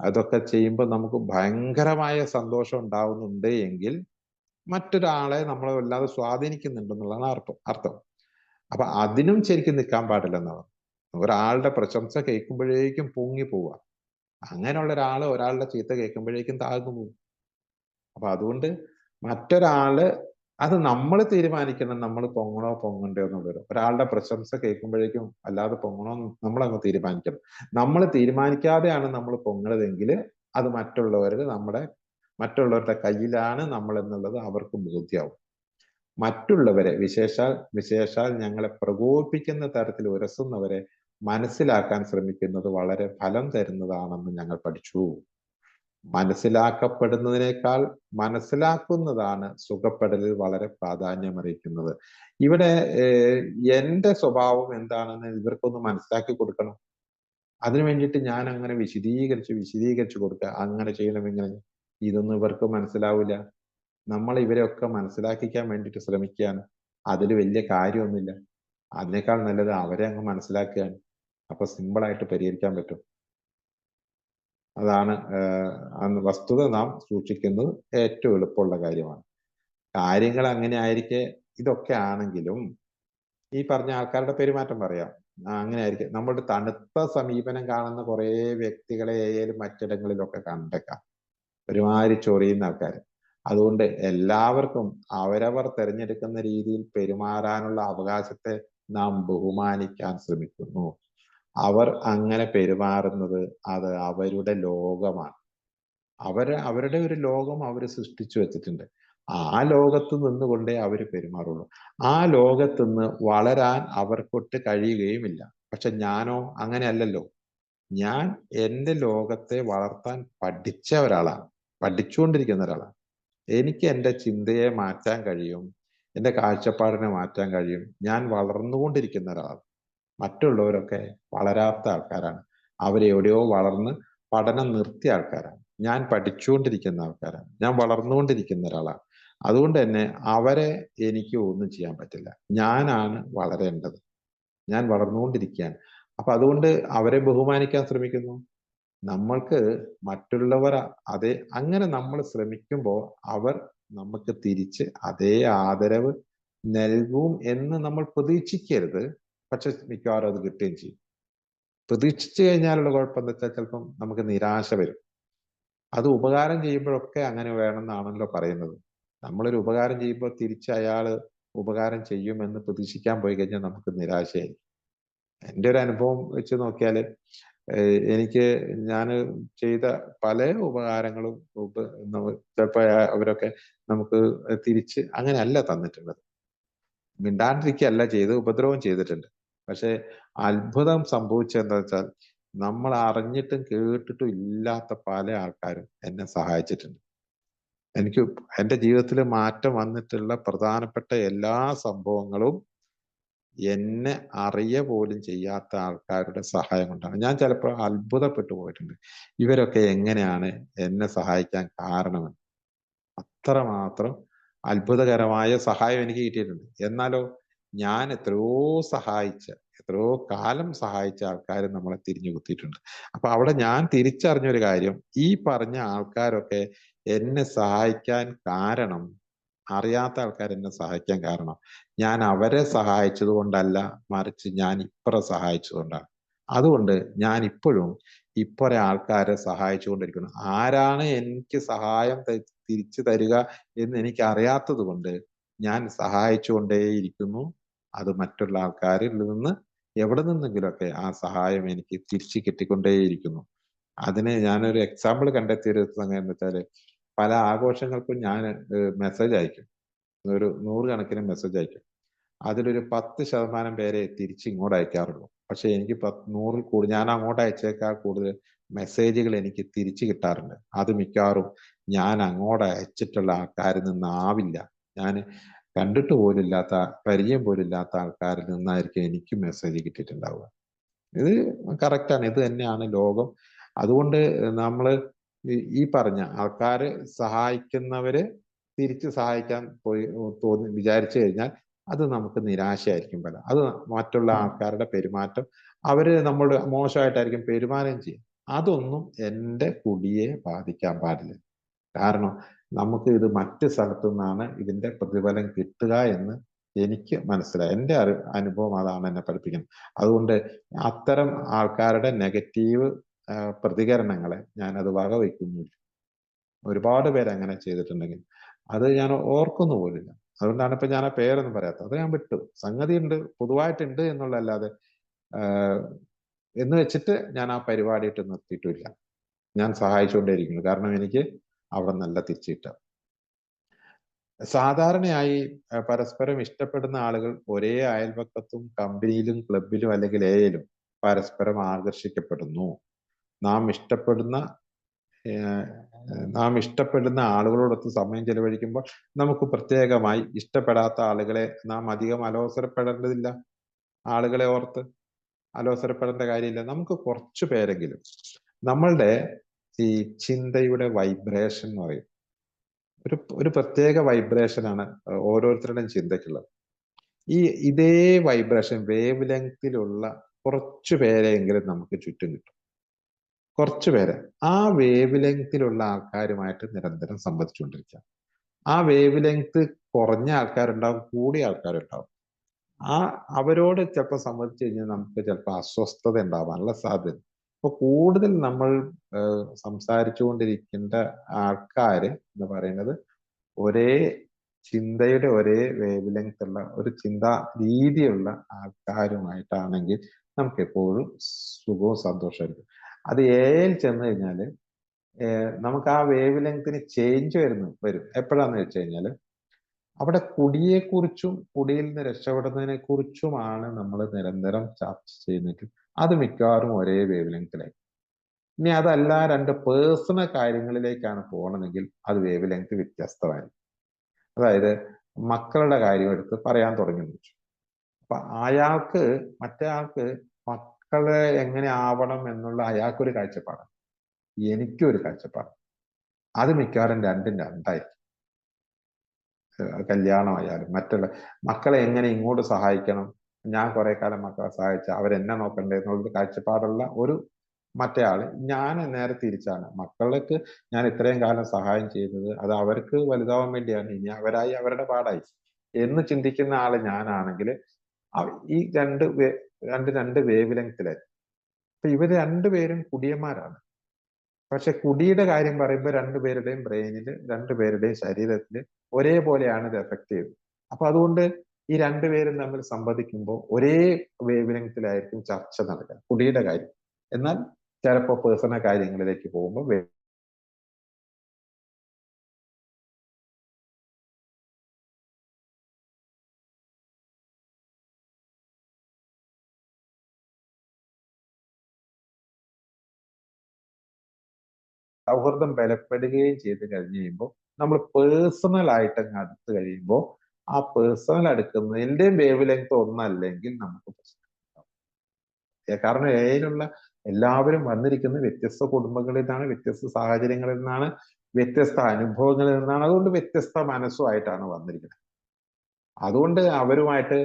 അതൊക്കെ ചെയ്യുമ്പോൾ നമുക്ക് ഭയങ്കരമായ സന്തോഷം ഉണ്ടാവുന്നുണ്ട് എങ്കിൽ മറ്റൊരാളെ നമ്മളെ വല്ലാതെ സ്വാധീനിക്കുന്നുണ്ടെന്നുള്ളതാണ് അർത്ഥം. അപ്പൊ അതിനും ശരിക്കും നിൽക്കാൻ പാടില്ലെന്നാണ്. ഒരാളുടെ പ്രശംസ കേൾക്കുമ്പോഴേക്കും പൊങ്ങി പോവുക, അങ്ങനെയുള്ള ഒരാളുടെ ചീത്ത കേൾക്കുമ്പോഴേക്കും താഴ്ന്നു പോകും. അപ്പൊ അതുകൊണ്ട് മറ്റൊരാള് അത് നമ്മൾ തീരുമാനിക്കണം, നമ്മൾ പൊങ്ങണോ പൊങ്ങണ്ടോ എന്നുള്ളത്. ഒരാളുടെ പ്രശംസ കേൾക്കുമ്പോഴേക്കും അല്ലാതെ പൊങ്ങണോ നമ്മളങ്ങ് തീരുമാനിക്കണം. നമ്മൾ തീരുമാനിക്കാതെയാണ് നമ്മൾ പൊങ്ങണതെങ്കിൽ അത് മറ്റുള്ളവരുടെ കയ്യിലാണ് നമ്മൾ എന്നുള്ളത് അവർക്ക് ബോധ്യമാവും. മറ്റുള്ളവരെ വിശേഷാൽ ഞങ്ങളെ പ്രകോപിപ്പിക്കുന്ന തരത്തിൽ ഉരസുന്നവരെ മനസ്സിലാക്കാൻ ശ്രമിക്കുന്നത് വളരെ ഫലം തരുന്നതാണെന്ന് ഞങ്ങൾ പഠിച്ചു. മനസ്സിലാക്കപ്പെടുന്നതിനേക്കാൾ മനസ്സിലാക്കുന്നതാണ് സുഖപ്പെടലിൽ വളരെ പ്രാധാന്യമറിയിക്കുന്നത്. ഇവിടെ എൻ്റെ സ്വഭാവം എന്താണെന്ന് ഇവർക്കൊന്ന് മനസ്സിലാക്കി കൊടുക്കണം. അതിനു വേണ്ടിയിട്ട് ഞാൻ അങ്ങനെ വിശദീകരിച്ച് കൊടുക്കുക, അങ്ങനെ ചെയ്യണം, ഇങ്ങനെ. ഇതൊന്നും ഇവർക്ക് മനസ്സിലാവില്ല. നമ്മൾ ഇവരെയൊക്കെ മനസ്സിലാക്കിക്കാൻ വേണ്ടിയിട്ട് ശ്രമിക്കുകയാണ്. അതിൽ വലിയ കാര്യമൊന്നുമില്ല. അതിനേക്കാൾ നല്ലത് അവരെ അങ്ങ് മനസ്സിലാക്കുകയാണ്. അപ്പൊ സിമ്പിളായിട്ട് പരിഹരിക്കാൻ പറ്റും. അതാണ് വസ്തുത നാം സൂക്ഷിക്കുന്നത് ഏറ്റവും എളുപ്പമുള്ള കാര്യമാണ്. കാര്യങ്ങൾ അങ്ങനെ ആയിരിക്കെ ഇതൊക്കെ ആണെങ്കിലും ഈ പറഞ്ഞ ആൾക്കാരുടെ പെരുമാറ്റം പറയാം. അങ്ങനെ ആയിരിക്കും. നമ്മളുടെ തണുത്ത സമീപനം കാണുന്ന കുറെ വ്യക്തികളെ ഏതെങ്കിലും മറ്റിടങ്ങളിലൊക്കെ കണ്ടേക്കാം. ഒരുമാതിരി ചൊറിയുന്ന ആൾക്കാർ. അതുകൊണ്ട് എല്ലാവർക്കും അവരവർ തിരഞ്ഞെടുക്കുന്ന രീതിയിൽ പെരുമാറാനുള്ള അവകാശത്തെ നാം ബഹുമാനിക്കാൻ ശ്രമിക്കുന്നു. അവർ അങ്ങനെ പെരുമാറുന്നത് അത് അവരുടെ ലോകമാണ്. അവരുടെ ഒരു ലോകം അവർ സൃഷ്ടിച്ചു വെച്ചിട്ടുണ്ട്. ആ ലോകത്ത് നിന്നുകൊണ്ടേ അവർ പെരുമാറുള്ളൂ. ആ ലോകത്ത് നിന്ന് വളരാൻ അവർക്കൊട്ട് കഴിയുകയുമില്ല. പക്ഷെ ഞാനോ അങ്ങനെയല്ലല്ലോ. ഞാൻ എൻ്റെ ലോകത്തെ വളർത്താൻ പഠിച്ച ഒരാളാണ്, പഠിച്ചുകൊണ്ടിരിക്കുന്ന ഒരാളാണ്. എനിക്ക് എൻ്റെ ചിന്തയെ മാറ്റാൻ കഴിയും, എൻ്റെ കാഴ്ചപ്പാടിനെ മാറ്റാൻ കഴിയും. ഞാൻ വളർന്നുകൊണ്ടിരിക്കുന്ന ഒരാളാണ്. മറ്റുള്ളവരൊക്കെ വളരാത്ത ആൾക്കാരാണ്. അവരെവിടെയോ വളർന്ന് പഠനം നിർത്തിയ ആൾക്കാരാണ്. ഞാൻ പഠിച്ചുകൊണ്ടിരിക്കുന്ന ആൾക്കാരാണ്. ഞാൻ വളർന്നുകൊണ്ടിരിക്കുന്ന ഒരാളാണ്. അതുകൊണ്ട് തന്നെ അവരെ എനിക്ക് ഒന്നും ചെയ്യാൻ പറ്റില്ല. ഞാനാണ് വളരേണ്ടത്. ഞാൻ വളർന്നുകൊണ്ടിരിക്കുകയാണ്. അപ്പൊ അതുകൊണ്ട് അവരെ ബഹുമാനിക്കാൻ ശ്രമിക്കുന്നു. നമ്മൾക്ക് മറ്റുള്ളവർ അതേ അങ്ങനെ നമ്മൾ ശ്രമിക്കുമ്പോൾ അവർ നമുക്ക് തിരിച്ച് അതേ ആദരവ് നൽകും എന്ന് നമ്മൾ പ്രതീക്ഷിക്കരുത്. പക്ഷെ മിക്കവാറും അത് കിട്ടുകയും ചെയ്യും. പ്രതീക്ഷിച്ചു കഴിഞ്ഞാലുള്ള കുഴപ്പം എന്താ വെച്ചാൽ ചിലപ്പം നമുക്ക് നിരാശ വരും. അത് ഉപകാരം ചെയ്യുമ്പോഴൊക്കെ അങ്ങനെ വേണമെന്നാണല്ലോ പറയുന്നത്. നമ്മളൊരു ഉപകാരം ചെയ്യുമ്പോൾ തിരിച്ച് അയാള് ഉപകാരം ചെയ്യുമെന്ന് പ്രതീക്ഷിക്കാൻ പോയി കഴിഞ്ഞാൽ നമുക്ക് നിരാശയായി. എൻ്റെ ഒരു അനുഭവം വെച്ച് നോക്കിയാല് എനിക്ക് ഞാൻ ചെയ്ത പല ഉപകാരങ്ങളും ചിലപ്പോൾ അവരൊക്കെ നമുക്ക് തിരിച്ച് അങ്ങനെയല്ല തന്നിട്ടുള്ളത്. മിണ്ടാണ്ടിരിക്കുകയല്ല ചെയ്ത്, ഉപദ്രവം ചെയ്തിട്ടുണ്ട്. പക്ഷെ അത്ഭുതം സംഭവിച്ചെന്താ വെച്ചാൽ നമ്മൾ അറിഞ്ഞിട്ടും കേട്ടിട്ടും ഇല്ലാത്ത പല ആൾക്കാരും എന്നെ സഹായിച്ചിട്ടുണ്ട്. എനിക്ക് എൻ്റെ ജീവിതത്തിൽ മാറ്റം വന്നിട്ടുള്ള പ്രധാനപ്പെട്ട എല്ലാ സംഭവങ്ങളും എന്നെ അറിയ പോലും ചെയ്യാത്ത ആൾക്കാരുടെ സഹായം കൊണ്ടാണ്. ഞാൻ ചിലപ്പോൾ അത്ഭുതപ്പെട്ടു പോയിട്ടുണ്ട്. ഇവരൊക്കെ എങ്ങനെയാണ് എന്നെ സഹായിക്കാൻ കാരണമെന്ന്. അത്രമാത്രം അത്ഭുതകരമായ സഹായം എനിക്ക് കിട്ടിയിട്ടുണ്ട്. എന്നാലോ ഞാൻ എത്രയോ കാലം സഹായിച്ച ആൾക്കാർ നമ്മളെ തിരിഞ്ഞു കുത്തിയിട്ടുണ്ട്. അപ്പൊ അവിടെ ഞാൻ തിരിച്ചറിഞ്ഞൊരു കാര്യം, ഈ പറഞ്ഞ ആൾക്കാരൊക്കെ എന്നെ സഹായിക്കാൻ കാരണം, അറിയാത്ത ആൾക്കാർ എന്നെ സഹായിക്കാൻ കാരണം ഞാൻ അവരെ സഹായിച്ചത് കൊണ്ടല്ല, മറിച്ച് ഞാൻ ഇപ്പറെ സഹായിച്ചത് കൊണ്ടാണ്. അതുകൊണ്ട് ഞാൻ ഇപ്പോഴും ഇപ്പറെ ആൾക്കാരെ സഹായിച്ചുകൊണ്ടിരിക്കുന്നു. ആരാണ് എനിക്ക് സഹായം തിരിച്ചു തരിക എന്ന് എനിക്ക് അറിയാത്തത് കൊണ്ട് ഞാൻ സഹായിച്ചുകൊണ്ടേയിരിക്കുന്നു. അത് മറ്റുള്ള ആൾക്കാരിൽ നിന്ന് എവിടെ നിന്നെങ്കിലുമൊക്കെ ആ സഹായം എനിക്ക് തിരിച്ചു കിട്ടിക്കൊണ്ടേയിരിക്കുന്നു. അതിന് ഞാനൊരു എക്സാമ്പിൾ കണ്ടെത്തിയൊരു സംഗതി എന്ന് വെച്ചാല്, പല ആഘോഷങ്ങൾക്കും ഞാൻ മെസ്സേജ് അയക്കും. ഒരു 100 കണക്കിന് മെസ്സേജ് അയക്കും. അതിലൊരു 10% പേരെ തിരിച്ച് ഇങ്ങോട്ട് അയക്കാറുള്ളൂ. പക്ഷെ എനിക്ക് 100ൽ കൂടുതൽ, ഞാൻ അങ്ങോട്ട് അയച്ചേക്കാൾ കൂടുതൽ മെസ്സേജുകൾ എനിക്ക് തിരിച്ചു കിട്ടാറുണ്ട്. അത് മിക്കവാറും ഞാൻ അങ്ങോട്ട് അയച്ചിട്ടുള്ള ആൾക്കാരിൽ നിന്നാവില്ല. ഞാൻ കണ്ടിട്ട് പോലും ഇല്ലാത്ത, പരിചയം പോലും ഇല്ലാത്ത ആൾക്കാരിൽ നിന്നായിരിക്കും എനിക്ക് മെസ്സേജ് കിട്ടിയിട്ടുണ്ടാവുക. ഇത് കറക്റ്റാണ്. ഇത് തന്നെയാണ് ലോകം. അതുകൊണ്ട് നമ്മള് ഈ പറഞ്ഞ ആൾക്കാര് സഹായിക്കുന്നവര് തിരിച്ച് സഹായിക്കാൻ വിചാരിച്ചു കഴിഞ്ഞാൽ അത് നമുക്ക് നിരാശയായിരിക്കും ഫലം. അത് മറ്റുള്ള ആൾക്കാരുടെ പെരുമാറ്റം, അവര് നമ്മളോട് മോശമായിട്ടായിരിക്കും പെരുമാറുകയും ചെയ്യും. അതൊന്നും എൻ്റെ കുടിയെ ബാധിക്കാൻ പാടില്ല. കാരണം നമുക്ക് ഇത് മറ്റ് സ്ഥലത്തു നിന്നാണ് ഇതിന്റെ പ്രതിഫലം കിട്ടുക എന്ന് എനിക്ക് മനസ്സിലായി. എൻ്റെ അനുഭവം അതാണ് എന്നെ പഠിപ്പിക്കുന്നത്. അതുകൊണ്ട് അത്തരം ആൾക്കാരുടെ നെഗറ്റീവ് പ്രതികരണങ്ങളെ ഞാനത് വകവയ്ക്കുന്നില്ല. ഒരുപാട് പേര് അങ്ങനെ ചെയ്തിട്ടുണ്ടെങ്കിൽ അത് ഞാൻ ഓർക്കുന്നു പോലില്ല. അതുകൊണ്ടാണ് ഇപ്പൊ ഞാൻ ആ പേരൊന്നും പറയാത്തത്. അത് ഞാൻ വിട്ടു. സംഗതി ഉണ്ട്, പൊതുവായിട്ടുണ്ട് എന്നുള്ളതല്ലാതെ എന്ന് വെച്ചിട്ട് ഞാൻ ആ പരിപാടിയിട്ട് നിർത്തിയിട്ടില്ല. ഞാൻ സഹായിച്ചുകൊണ്ടേയിരിക്കുന്നു. കാരണം എനിക്ക് അവിടെ നല്ല തിരിച്ചു കിട്ടുക. സാധാരണയായി പരസ്പരം ഇഷ്ടപ്പെടുന്ന ആളുകൾ ഒരേ അയൽപക്കത്തും കമ്പനിയിലും ക്ലബിലും അല്ലെങ്കിൽ എയിലും പരസ്പരം ആകർഷിക്കപ്പെടുന്നു. നാം ഇഷ്ടപ്പെടുന്ന ആളുകളോടൊത്ത് സമയം ചെലവഴിക്കുമ്പോൾ നമുക്ക് പ്രത്യേകമായി ഇഷ്ടപ്പെടാത്ത ആളുകളെ നാം അധികം അലോസരപ്പെടേണ്ടതില്ല. ആളുകളെ ഓർത്ത് അലോസരപ്പെടേണ്ട കാര്യമില്ല. നമുക്ക് കുറച്ചു പേരെങ്കിലും നമ്മളുടെ ഈ ചിന്തയുടെ വൈബ്രേഷൻ എന്ന് പറയും, ഒരു പ്രത്യേക വൈബ്രേഷനാണ് ഓരോരുത്തരുടെയും ചിന്തയ്ക്കുള്ളത്. ഈ ഇതേ വൈബ്രേഷൻ വേവ് ലെങ്തിലുള്ള കുറച്ചു പേരെങ്കിലും നമുക്ക് ചുറ്റും കിട്ടും. കുറച്ചു പേരെ ആ വേവ് ലെങ്തിലുള്ള ആൾക്കാരുമായിട്ട് നിരന്തരം സംവദിച്ചുകൊണ്ടിരിക്കുക. ആ വേവ് ലെങ്ത് കുറഞ്ഞ ആൾക്കാരുണ്ടാവും, കൂടിയ ആൾക്കാരുണ്ടാവും. അവരോട് ചിലപ്പോൾ സംവദിച്ചു കഴിഞ്ഞാൽ നമുക്ക് ചിലപ്പോൾ അസ്വസ്ഥത ഉണ്ടാവാനുള്ള സാധ്യത. അപ്പൊ കൂടുതൽ നമ്മൾ സംസാരിച്ചുകൊണ്ടിരിക്കേണ്ട ആൾക്കാര് എന്ന് പറയുന്നത് ഒരേ ചിന്തയുടെ ഒരേ വേവ് ലെങ്ത് ഉള്ള ഒരു ചിന്താ രീതിയുള്ള ആൾക്കാരുമായിട്ടാണെങ്കിൽ നമുക്ക് എപ്പോഴും സുഖവും സന്തോഷമായിരിക്കും. അത് ഏയിൽ ചെന്ന് കഴിഞ്ഞാൽ നമുക്ക് ആ വേവ് ലെങ്ത്തിന് ചേഞ്ച് വരും. എപ്പോഴാന്ന് വെച്ച് കഴിഞ്ഞാൽ അവിടെ കുടിയെക്കുറിച്ചും കുടിയിൽ നിന്ന് രക്ഷപ്പെടുന്നതിനെ കുറിച്ചുമാണ് നമ്മൾ നിരന്തരം ചർച്ച ചെയ്യുന്നത്. അത് മിക്കവാറും ഒരേ വേവ് ലെങ്തിലായി. ഇനി അതല്ല രണ്ട് പേഴ്സണൽ കാര്യങ്ങളിലേക്കാണ് പോകണമെങ്കിൽ അത് വേവ് ലെങ്ത് വ്യത്യസ്തമായിരിക്കും. അതായത് മക്കളുടെ കാര്യം എടുത്ത് പറയാൻ തുടങ്ങി വെച്ചു. അപ്പൊ അയാൾക്ക് മറ്റേ ആൾക്ക് മക്കളെ എങ്ങനെ ആവണം എന്നുള്ള അയാൾക്കൊരു കാഴ്ചപ്പാടാണ്, എനിക്കൊരു കാഴ്ചപ്പാട്. അത് മിക്കവാറും രണ്ടും രണ്ടായിരിക്കും. കല്യാണമായാലും മറ്റുള്ള മക്കളെ എങ്ങനെ ഇങ്ങോട്ട് സഹായിക്കണം, ഞാൻ കുറെ കാലം മക്കളെ സഹായിച്ച അവരെന്നെ നോക്കണ്ടേ എന്നുള്ളൊരു കാഴ്ചപ്പാടുള്ള ഒരു മറ്റേ ആള്. ഞാൻ നേരെ തിരിച്ചാണ്, മക്കൾക്ക് ഞാൻ ഇത്രയും കാലം സഹായം ചെയ്തത് അത് അവർക്ക് വലുതാവാൻ വേണ്ടിയാണ്, ഇനി അവരായി അവരുടെ പാടായി എന്ന് ചിന്തിക്കുന്ന ആള് ഞാനാണെങ്കിൽ ഈ രണ്ട് വേവ് ലെങ്തിലായി. അപ്പൊ ഇവര് രണ്ടുപേരും കുടിയന്മാരാണ്. പക്ഷെ കുടിയുടെ കാര്യം പറയുമ്പോൾ രണ്ടുപേരുടെയും ബ്രെയിനിൽ രണ്ടുപേരുടെയും ശരീരത്തിൽ ഒരേപോലെയാണ് ഇത് എഫക്ട് ചെയ്തത്. അപ്പൊ അതുകൊണ്ട് ഈ രണ്ടുപേരും തമ്മിൽ സംവദിക്കുമ്പോൾ ഒരേ വേവ് ലെങ്തിലായിരിക്കും ചർച്ച നടക്കുക കുടിയുടെ കാര്യം. എന്നാൽ ചിലപ്പോൾ പേഴ്സണൽ കാര്യങ്ങളിലേക്ക് പോകുമ്പോൾ സൗഹൃദം ബലപ്പെടുകയും ചെയ്ത് കഴിഞ്ഞ് കഴിയുമ്പോൾ നമ്മൾ പേഴ്സണൽ ആയിട്ട് അങ്ങ് അടുത്ത് കഴിയുമ്പോൾ ആ പേഴ്സണൽ അടുക്കുന്നതിന്റെയും വേവ് ലെങ്ത് ഒന്നല്ലെങ്കിൽ നമുക്ക് പ്രശ്നം. കാരണം ഏതിലുള്ള എല്ലാവരും വന്നിരിക്കുന്നത് വ്യത്യസ്ത കുടുംബങ്ങളിൽ നിന്നാണ്, വ്യത്യസ്ത സാഹചര്യങ്ങളിൽ നിന്നാണ്, വ്യത്യസ്ത അനുഭവങ്ങളിൽ നിന്നാണ്. അതുകൊണ്ട് വ്യത്യസ്ത മനസ്സുമായിട്ടാണ് വന്നിരിക്കുന്നത്. അതുകൊണ്ട് അവരുമായിട്ട്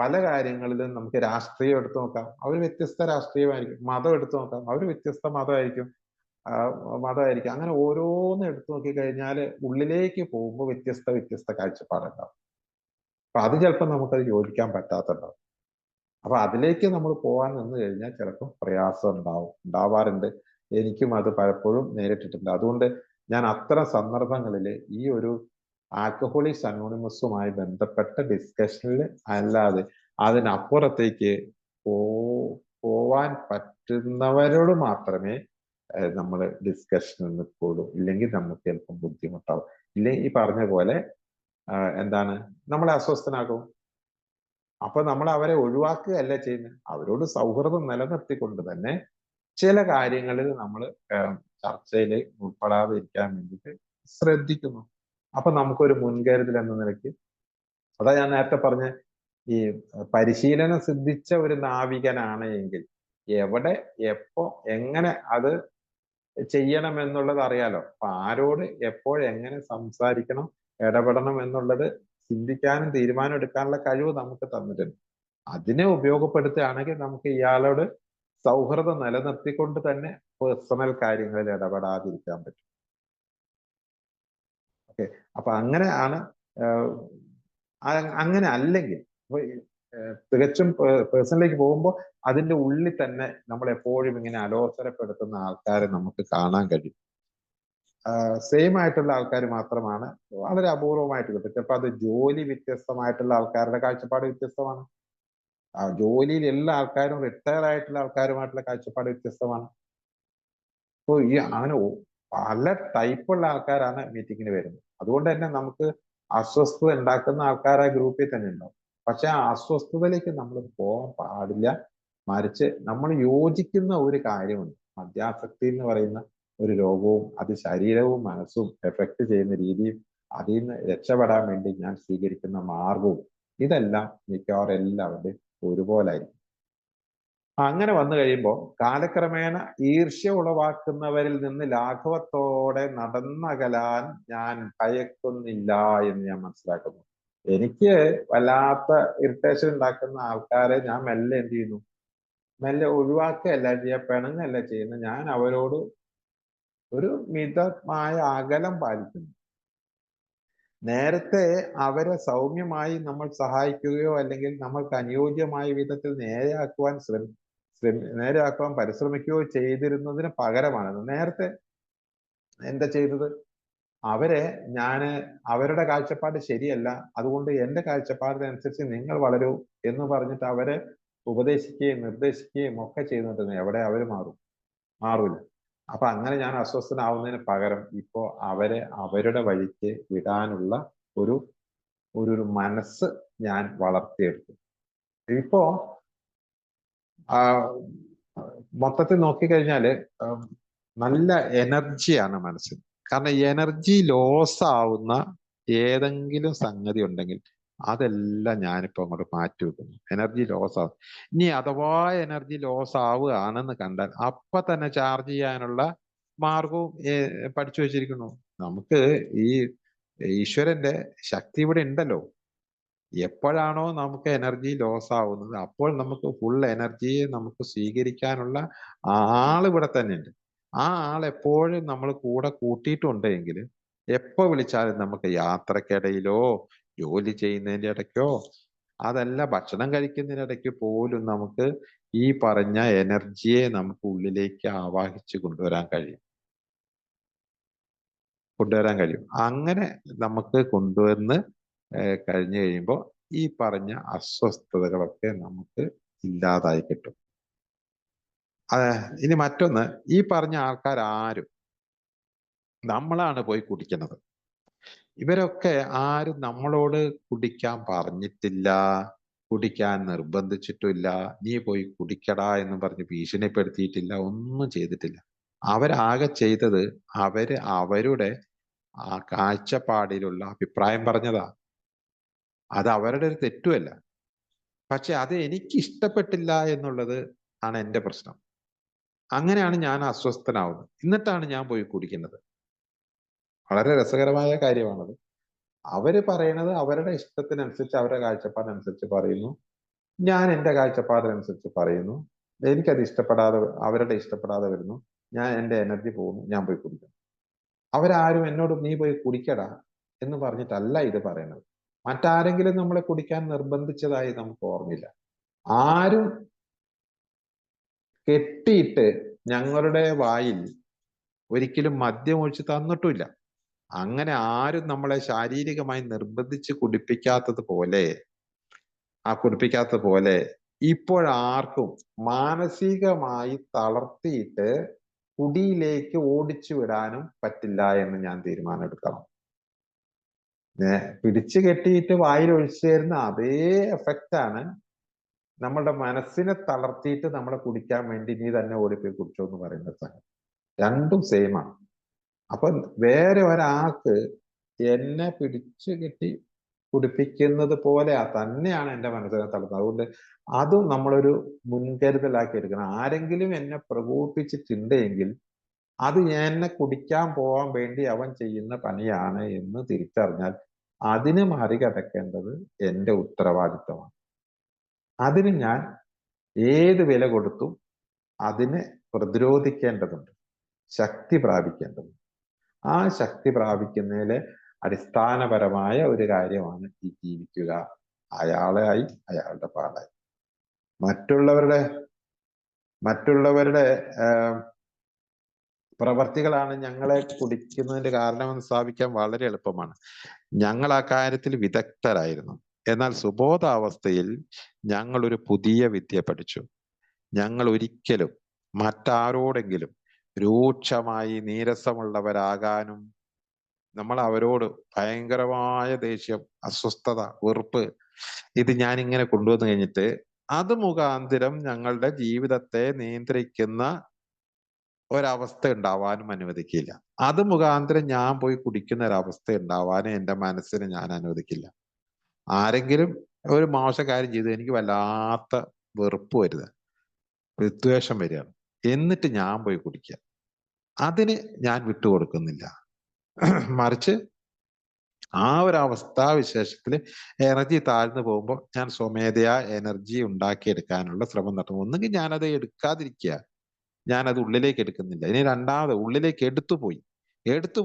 പല കാര്യങ്ങളിലും നമുക്ക് രാഷ്ട്രീയം എടുത്തു നോക്കാം, അവർ വ്യത്യസ്ത രാഷ്ട്രീയമായിരിക്കും. മതം എടുത്തു നോക്കാം, അവർ വ്യത്യസ്ത മതമായിരിക്കും. അങ്ങനെ ഓരോന്ന് എടുത്തു നോക്കി കഴിഞ്ഞാൽ ഉള്ളിലേക്ക് പോകുമ്പോൾ വ്യത്യസ്ത കാഴ്ചപ്പാടുണ്ടാവും. അപ്പൊ അത് ചിലപ്പോൾ നമുക്കത് യോജിക്കാൻ പറ്റാത്തുണ്ടാവും. അപ്പൊ അതിലേക്ക് നമ്മൾ പോകാൻ നിന്ന് കഴിഞ്ഞാൽ ചിലപ്പോൾ പ്രയാസം ഉണ്ടാവാറുണ്ട്. എനിക്കും അത് പലപ്പോഴും നേരിട്ടിട്ടുണ്ട്. അതുകൊണ്ട് ഞാൻ അത്തരം സന്ദർഭങ്ങളിൽ ഈ ഒരു ആൽക്കഹോളിക്സ് അനോണിമസുമായി ബന്ധപ്പെട്ട ഡിസ്കഷനിൽ അല്ലാതെ അതിനപ്പുറത്തേക്ക് പോവാൻ പറ്റുന്നവരോട് മാത്രമേ നമ്മൾ ഡിസ്കഷനിൽ നിൽക്കുള്ളൂ. ഇല്ലെങ്കിൽ നമുക്ക് ചിലപ്പം ബുദ്ധിമുട്ടാവും. ഇല്ലെങ്കിൽ ഈ പറഞ്ഞ പോലെ എന്താണ്, നമ്മളെ അസ്വസ്ഥനാക്കും. അപ്പൊ നമ്മൾ അവരെ ഒഴിവാക്കുകയല്ല ചെയ്യുന്നത്, അവരോട് സൗഹൃദം നിലനിർത്തിക്കൊണ്ട് തന്നെ ചില കാര്യങ്ങളിൽ നമ്മൾ ചർച്ചയിൽ ഉൾപ്പെടാതിരിക്കാൻ വേണ്ടിയിട്ട് ശ്രദ്ധിക്കുന്നു. അപ്പൊ നമുക്കൊരു മുൻകരുതൽ എന്ന നിലയ്ക്ക്, അതാ ഞാൻ നേരത്തെ പറഞ്ഞ ഈ പരിശീലനം സിദ്ധിച്ച ഒരു നാവികനാണ് എങ്കിൽ എവിടെ എപ്പോ എങ്ങനെ അത് ചെയ്യണം എന്നുള്ളത് അറിയാലോ. അപ്പൊ ആരോട് എപ്പോഴെങ്ങനെ സംസാരിക്കണം, ഇടപെടണം എന്നുള്ളത് ചിന്തിക്കാനും തീരുമാനം എടുക്കാനുള്ള കഴിവ് നമുക്ക് തന്നിട്ടുണ്ട്. അതിനെ ഉപയോഗപ്പെടുത്തുകയാണെങ്കിൽ നമുക്ക് ഇയാളോട് സൗഹൃദം നിലനിർത്തിക്കൊണ്ട് തന്നെ പേഴ്സണൽ കാര്യങ്ങളിൽ ഇടപെടാതിരിക്കാൻ പറ്റും. ഓക്കെ, അപ്പൊ അങ്ങനെയാണ്. അങ്ങനെ അല്ലെങ്കിൽ തികച്ചും പേഴ്സണിലേക്ക് പോകുമ്പോൾ അതിന്റെ ഉള്ളിൽ തന്നെ നമ്മൾ എപ്പോഴും ഇങ്ങനെ അലോസരപ്പെടുത്തുന്ന ആൾക്കാരെ നമുക്ക് കാണാൻ കഴിയും. സെയിം ആയിട്ടുള്ള ആൾക്കാർ മാത്രമാണ് വളരെ അപൂർവമായിട്ട് കിട്ടും. ചിലപ്പോൾ അത് ജോലി വ്യത്യസ്തമായിട്ടുള്ള ആൾക്കാരുടെ കാഴ്ചപ്പാട് വ്യത്യസ്തമാണ്. ജോലിയിൽ എല്ലാ ആൾക്കാരും റിട്ടയർ ആയിട്ടുള്ള ആൾക്കാരുമായിട്ടുള്ള കാഴ്ചപ്പാട് വ്യത്യസ്തമാണ്. അപ്പോൾ അങ്ങനെ പല ടൈപ്പുള്ള ആൾക്കാരാണ് മീറ്റിങ്ങിന് വരുന്നത്. അതുകൊണ്ട് തന്നെ നമുക്ക് അസ്വസ്ഥത ഉണ്ടാക്കുന്ന ആൾക്കാർ ആ ഗ്രൂപ്പിൽ തന്നെ ഉണ്ടാവും. പക്ഷെ ആ അസ്വസ്ഥതയിലേക്ക് നമ്മൾ പോകാൻ പാടില്ല. മറിച്ച് നമ്മൾ യോജിക്കുന്ന ഒരു കാര്യമുണ്ട്. മദ്യാസക്തി എന്ന് പറയുന്ന ഒരു രോഗവും അത് ശരീരവും മനസ്സും എഫക്ട് ചെയ്യുന്ന രീതിയും അതിൽ നിന്ന് രക്ഷപ്പെടാൻ വേണ്ടി ഞാൻ സ്വീകരിക്കുന്ന മാർഗവും ഇതെല്ലാം മിക്കവാറും എല്ലാവരുടെയും ഒരുപോലെ ആയിരിക്കും. അങ്ങനെ വന്നു കഴിയുമ്പോൾ കാലക്രമേണ ഈർഷ്യ ഉളവാക്കുന്നവരിൽ നിന്ന് ലാഘവത്തോടെ നടന്നകലാൻ ഞാൻ ഭയക്കുന്നില്ല എന്ന് ഞാൻ മനസ്സിലാക്കുന്നു. എനിക്ക് വല്ലാത്ത ഇറിറ്റേഷൻ ഉണ്ടാക്കുന്ന ആൾക്കാരെ ഞാൻ മെല്ലെ എന്ത് ചെയ്യുന്നു, മെല്ലെ ഒഴിവാക്കുകയല്ല ചെയ്യുക, പിണങ്ങല്ല ചെയ്യുന്നത്. ഞാൻ അവരോട് ഒരു മിതമായ അകലം പാലിക്കുന്നു. നേരത്തെ അവരെ സൗമ്യമായി നമ്മൾ സഹായിക്കുകയോ അല്ലെങ്കിൽ നമ്മൾക്ക് അനുയോജ്യമായ വിധത്തിൽ നേരെയാക്കുവാൻ പരിശ്രമിക്കുകയോ ചെയ്തിരുന്നതിന് പകരമാണ് നേരത്തെ എന്താ ചെയ്തത്, അവരുടെ കാഴ്ചപ്പാട് ശരിയല്ല, അതുകൊണ്ട് എന്റെ കാഴ്ചപ്പാടിനനുസരിച്ച് നിങ്ങൾ വളരൂ എന്ന് പറഞ്ഞിട്ട് അവരെ ഉപദേശിക്കുകയും നിർദ്ദേശിക്കുകയും ഒക്കെ ചെയ്യുന്നുണ്ടെന്ന് എവിടെ അവര് മാറൂല. അപ്പൊ അങ്ങനെ ഞാൻ അസ്വസ്ഥനാവുന്നതിന് പകരം ഇപ്പോ അവരെ അവരുടെ വഴിക്ക് വിടാനുള്ള ഒരു ഒരു മനസ്സ് ഞാൻ വളർത്തിയെടുത്തു. ഇപ്പോ മൊത്തത്തിൽ നോക്കിക്കഴിഞ്ഞാല് നല്ല എനർജിയാണ് മനസ്സിന്. കാരണം എനർജി ലോസ് ആവുന്ന ഏതെങ്കിലും സംഗതി ഉണ്ടെങ്കിൽ അതെല്ലാം ഞാനിപ്പോ അങ്ങോട്ട് മാറ്റി വെക്കുന്നു. എനർജി ലോസ് ആവും. ഇനി അഥവാ എനർജി ലോസ് ആവുകയാണെന്ന് കണ്ടാൽ അപ്പൊ തന്നെ ചാർജ് ചെയ്യാനുള്ള മാർഗവും പഠിച്ചു വെച്ചിരിക്കുന്നു. നമുക്ക് ഈ ഈശ്വരന്റെ ശക്തി ഇവിടെ ഉണ്ടല്ലോ. എപ്പോഴാണോ നമുക്ക് എനർജി ലോസ് ആവുന്നത് അപ്പോൾ നമുക്ക് ഫുൾ എനർജിയെ നമുക്ക് സ്വീകരിക്കാനുള്ള ആള് ഇവിടെ തന്നെ ഉണ്ട്. ആ ആൾ എപ്പോഴും നമ്മൾ കൂടെ കൂട്ടിയിട്ടുണ്ടെങ്കിൽ എപ്പോ വിളിച്ചാലും നമുക്ക് യാത്രക്കിടയിലോ ജോലി ചെയ്യുന്നതിന്റെ ഇടയ്ക്കോ അതല്ല ഭക്ഷണം കഴിക്കുന്നതിനിടയ്ക്ക് പോലും നമുക്ക് ഈ പറഞ്ഞ എനർജിയെ നമുക്ക് ഉള്ളിലേക്ക് ആവാഹിച്ച് കൊണ്ടുവരാൻ കഴിയും. അങ്ങനെ നമുക്ക് കൊണ്ടുവന്ന് കഴിഞ്ഞു കഴിയുമ്പോൾ ഈ പറഞ്ഞ അസ്വസ്ഥതകളൊക്കെ നമുക്ക് ഇല്ലാതായി കിട്ടും. ഇനി മറ്റൊന്ന്, ഈ പറഞ്ഞ ആൾക്കാർ ആരും നമ്മളാണ് പോയി കുടിക്കുന്നത്. ഇവരൊക്കെ ആരും നമ്മളോട് കുടിക്കാൻ പറഞ്ഞിട്ടില്ല, കുടിക്കാൻ നിർബന്ധിച്ചിട്ടില്ല, നീ പോയി കുടിക്കടാ എന്ന് പറഞ്ഞ് ഭീഷണിപ്പെടുത്തിയിട്ടില്ല, ഒന്നും ചെയ്തിട്ടില്ല. അവരാകെ ചെയ്തത് അവരുടെ ആ കാഴ്ചപ്പാടിലുള്ള അഭിപ്രായം പറഞ്ഞതാ. അത് അവരുടെ ഒരു തെറ്റുമല്ല. പക്ഷെ അത് എനിക്ക് ഇഷ്ടപ്പെട്ടില്ല എന്നുള്ളത് ആണ് എന്റെ പ്രശ്നം. അങ്ങനെയാണ് ഞാൻ അസ്വസ്ഥനാവുന്നത്. എന്നിട്ടാണ് ഞാൻ പോയി കുടിക്കുന്നത്. വളരെ രസകരമായ കാര്യമാണത്. അവര് പറയണത് അവരുടെ ഇഷ്ടത്തിനനുസരിച്ച് അവരുടെ കാഴ്ചപ്പാടിനനുസരിച്ച് പറയുന്നു. ഞാൻ എന്റെ കാഴ്ചപ്പാടിനനുസരിച്ച് പറയുന്നു. എനിക്കത് ഇഷ്ടപ്പെടാതെ വരുന്നു. ഞാൻ എന്റെ എനർജി പോകുന്നു, ഞാൻ പോയി കുടിക്കുന്നു. അവരാരും എന്നോട് നീ പോയി കുടിക്കടാ എന്ന് പറഞ്ഞിട്ടല്ല ഇത് പറയുന്നത്. മറ്റാരെങ്കിലും നമ്മളെ കുടിക്കാൻ നിർബന്ധിച്ചതായി നമുക്ക് ഓർമ്മയില്ല. ആരും കെട്ടിയിട്ട് ഞങ്ങളുടെ വായിൽ ഒരിക്കലും മദ്യം ഒഴിച്ച് തന്നിട്ടുമില്ല. അങ്ങനെ ആരും നമ്മളെ ശാരീരികമായി നിർബന്ധിച്ച് കുടിപ്പിക്കാത്തത് പോലെ ഇപ്പോഴാർക്കും മാനസികമായി തളർത്തിയിട്ട് കുടിയിലേക്ക് ഓടിച്ചു വിടാനും പറ്റില്ല എന്ന് ഞാൻ തീരുമാനമെടുക്കണം. പിടിച്ചു കെട്ടിയിട്ട് വായിൽ ഒഴിച്ചു തരുന്ന അതേ എഫക്റ്റ് ആണ് നമ്മളുടെ മനസ്സിനെ തളർത്തിയിട്ട് നമ്മളെ കുടിക്കാൻ വേണ്ടി നീ തന്നെ ഓടിപ്പോയി കുടിച്ചോ എന്ന് പറയുന്ന സംഗതി. രണ്ടും സെയിം ആണ്. അപ്പൊ വേറെ ഒരാൾക്ക് എന്നെ പിടിച്ചു കെട്ടി കുടിപ്പിക്കുന്നത് പോലെ തന്നെയാണ് എന്റെ മനസ്സിനെ തളർത്തുന്നത്. അതുകൊണ്ട് അതും നമ്മളൊരു മുൻകരുതലാക്കി എടുക്കണം. ആരെങ്കിലും എന്നെ പ്രകോപിപ്പിച്ചിട്ടുണ്ടെങ്കിൽ അത് എന്നെ കുടിക്കാൻ പോവാൻ വേണ്ടി അവൻ ചെയ്യുന്ന പണിയാണ് എന്ന് തിരിച്ചറിഞ്ഞാൽ അതിനെ മറികടക്കേണ്ടത് എന്റെ ഉത്തരവാദിത്തമാണ്. അതിന് ഞാൻ ഏത് വില കൊടുത്തും അതിനെ പ്രതിരോധിക്കേണ്ടതുണ്ട്, ശക്തി പ്രാപിക്കേണ്ടതുണ്ട്. ആ ശക്തി പ്രാപിക്കുന്നതിലെ അടിസ്ഥാനപരമായ ഒരു കാര്യമാണ് ഈ ജീവിക്കുക. അയാളായി അയാളുടെ പാടായി. മറ്റുള്ളവരുടെ പ്രവർത്തികളാണ് ഞങ്ങളെ കുടിക്കുന്നതിന്റെ കാരണമെന്ന് സ്ഥാപിക്കാൻ വളരെ എളുപ്പമാണ്. ഞങ്ങൾ ആ കാര്യത്തിൽ വിദഗ്ധരായിരുന്നു. എന്നാൽ സുബോധാവസ്ഥയിൽ ഞങ്ങൾ ഒരു പുതിയ വിദ്യ പഠിച്ചു. ഞങ്ങൾ ഒരിക്കലും മറ്റാരോടെങ്കിലും രൂക്ഷമായി നീരസമുള്ളവരാകാനും നമ്മൾ അവരോട് ഭയങ്കരമായ ദേഷ്യം, അസ്വസ്ഥത, വെറുപ്പ് ഇത് ഞാൻ ഇങ്ങനെ കൊണ്ടുവന്നു കഴിഞ്ഞിട്ട് അത് മുഖാന്തരം ഞങ്ങളുടെ ജീവിതത്തെ നിയന്ത്രിക്കുന്ന ഒരവസ്ഥ ഉണ്ടാവാനും അനുവദിക്കില്ല. അത് മുഖാന്തരം ഞാൻ പോയി കുടിക്കുന്ന ഒരവസ്ഥ ഉണ്ടാവാനും എൻ്റെ മനസ്സിന് ഞാൻ അനുവദിക്കില്ല. ആരെങ്കിലും ഒരു മോശ കാര്യം ചെയ്ത് എനിക്ക് വല്ലാത്ത വെറുപ്പ് വരുന്നത്, വിദ്വേഷം വരികയാണ്. എന്നിട്ട് ഞാൻ പോയി കുടിക്കുക. അതിന് ഞാൻ വിട്ടുകൊടുക്കുന്നില്ല. മറിച്ച് ആ ഒരു അവസ്ഥാവിശേഷത്തിൽ എനർജി താഴ്ന്നു പോകുമ്പോൾ ഞാൻ സ്വമേധയാ എനർജി ഉണ്ടാക്കിയെടുക്കാനുള്ള ശ്രമം നടത്തും. ഒന്നുകിൽ ഞാനത് എടുക്കാതിരിക്കുക, ഞാനത് ഉള്ളിലേക്ക് എടുക്കുന്നില്ല. ഇനി രണ്ടാമത് ഉള്ളിലേക്ക് എടുത്തു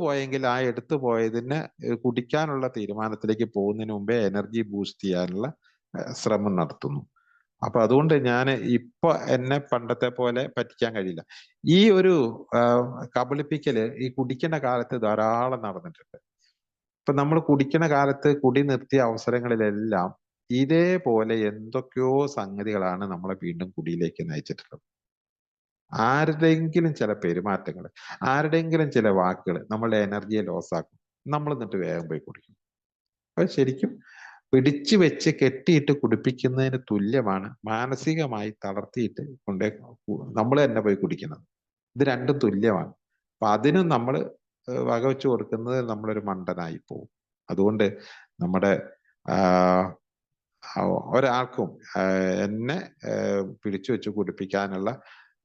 പോയെങ്കിൽ ആ എടുത്തു പോയതിന് കുടിക്കാനുള്ള തീരുമാനത്തിലേക്ക് പോകുന്നതിന് മുമ്പേ എനർജി ബൂസ്റ്റ് ചെയ്യാനുള്ള ശ്രമം നടത്തുന്നു. അപ്പൊ അതുകൊണ്ട് ഞാൻ ഇപ്പൊ എന്നെ പണ്ടത്തെ പോലെ പറ്റിക്കാൻ കഴിയില്ല. ഈ ഒരു കബളിപ്പിക്കല് ഈ കുടിക്കുന്ന കാലത്ത് ധാരാളം നടന്നിട്ടുണ്ട്. ഇപ്പൊ നമ്മൾ കുടിക്കുന്ന കാലത്ത് കുടി നിർത്തിയ അവസരങ്ങളിലെല്ലാം ഇതേപോലെ എന്തൊക്കെയോ സംഗതികളാണ് നമ്മളെ വീണ്ടും കുടിയിലേക്ക് നയിച്ചിട്ടുള്ളത്. ആരുടെയെങ്കിലും ചില പെരുമാറ്റങ്ങൾ, ആരുടെയെങ്കിലും ചില വാക്കുകൾ നമ്മളുടെ എനർജിയെ ലോസ് ആക്കും. നമ്മൾ എന്നിട്ട് വേഗം പോയി കുടിക്കും. അത് ശരിക്കും പിടിച്ചു വെച്ച് കെട്ടിയിട്ട് കുടിപ്പിക്കുന്നതിന് തുല്യമാണ് മാനസികമായി തളർത്തിയിട്ട് കൊണ്ടേ നമ്മൾ തന്നെ പോയി കുടിക്കുന്നത്. ഇത് രണ്ടും തുല്യമാണ്. അപ്പൊ അതിനും നമ്മൾ വകവെച്ച് കൊടുക്കുന്നത് നമ്മളൊരു മണ്ടനായി പോകും. അതുകൊണ്ട് നമ്മുടെ ഒരാൾക്കും എന്നെ പിടിച്ചു വെച്ച് കുടിപ്പിക്കാനുള്ള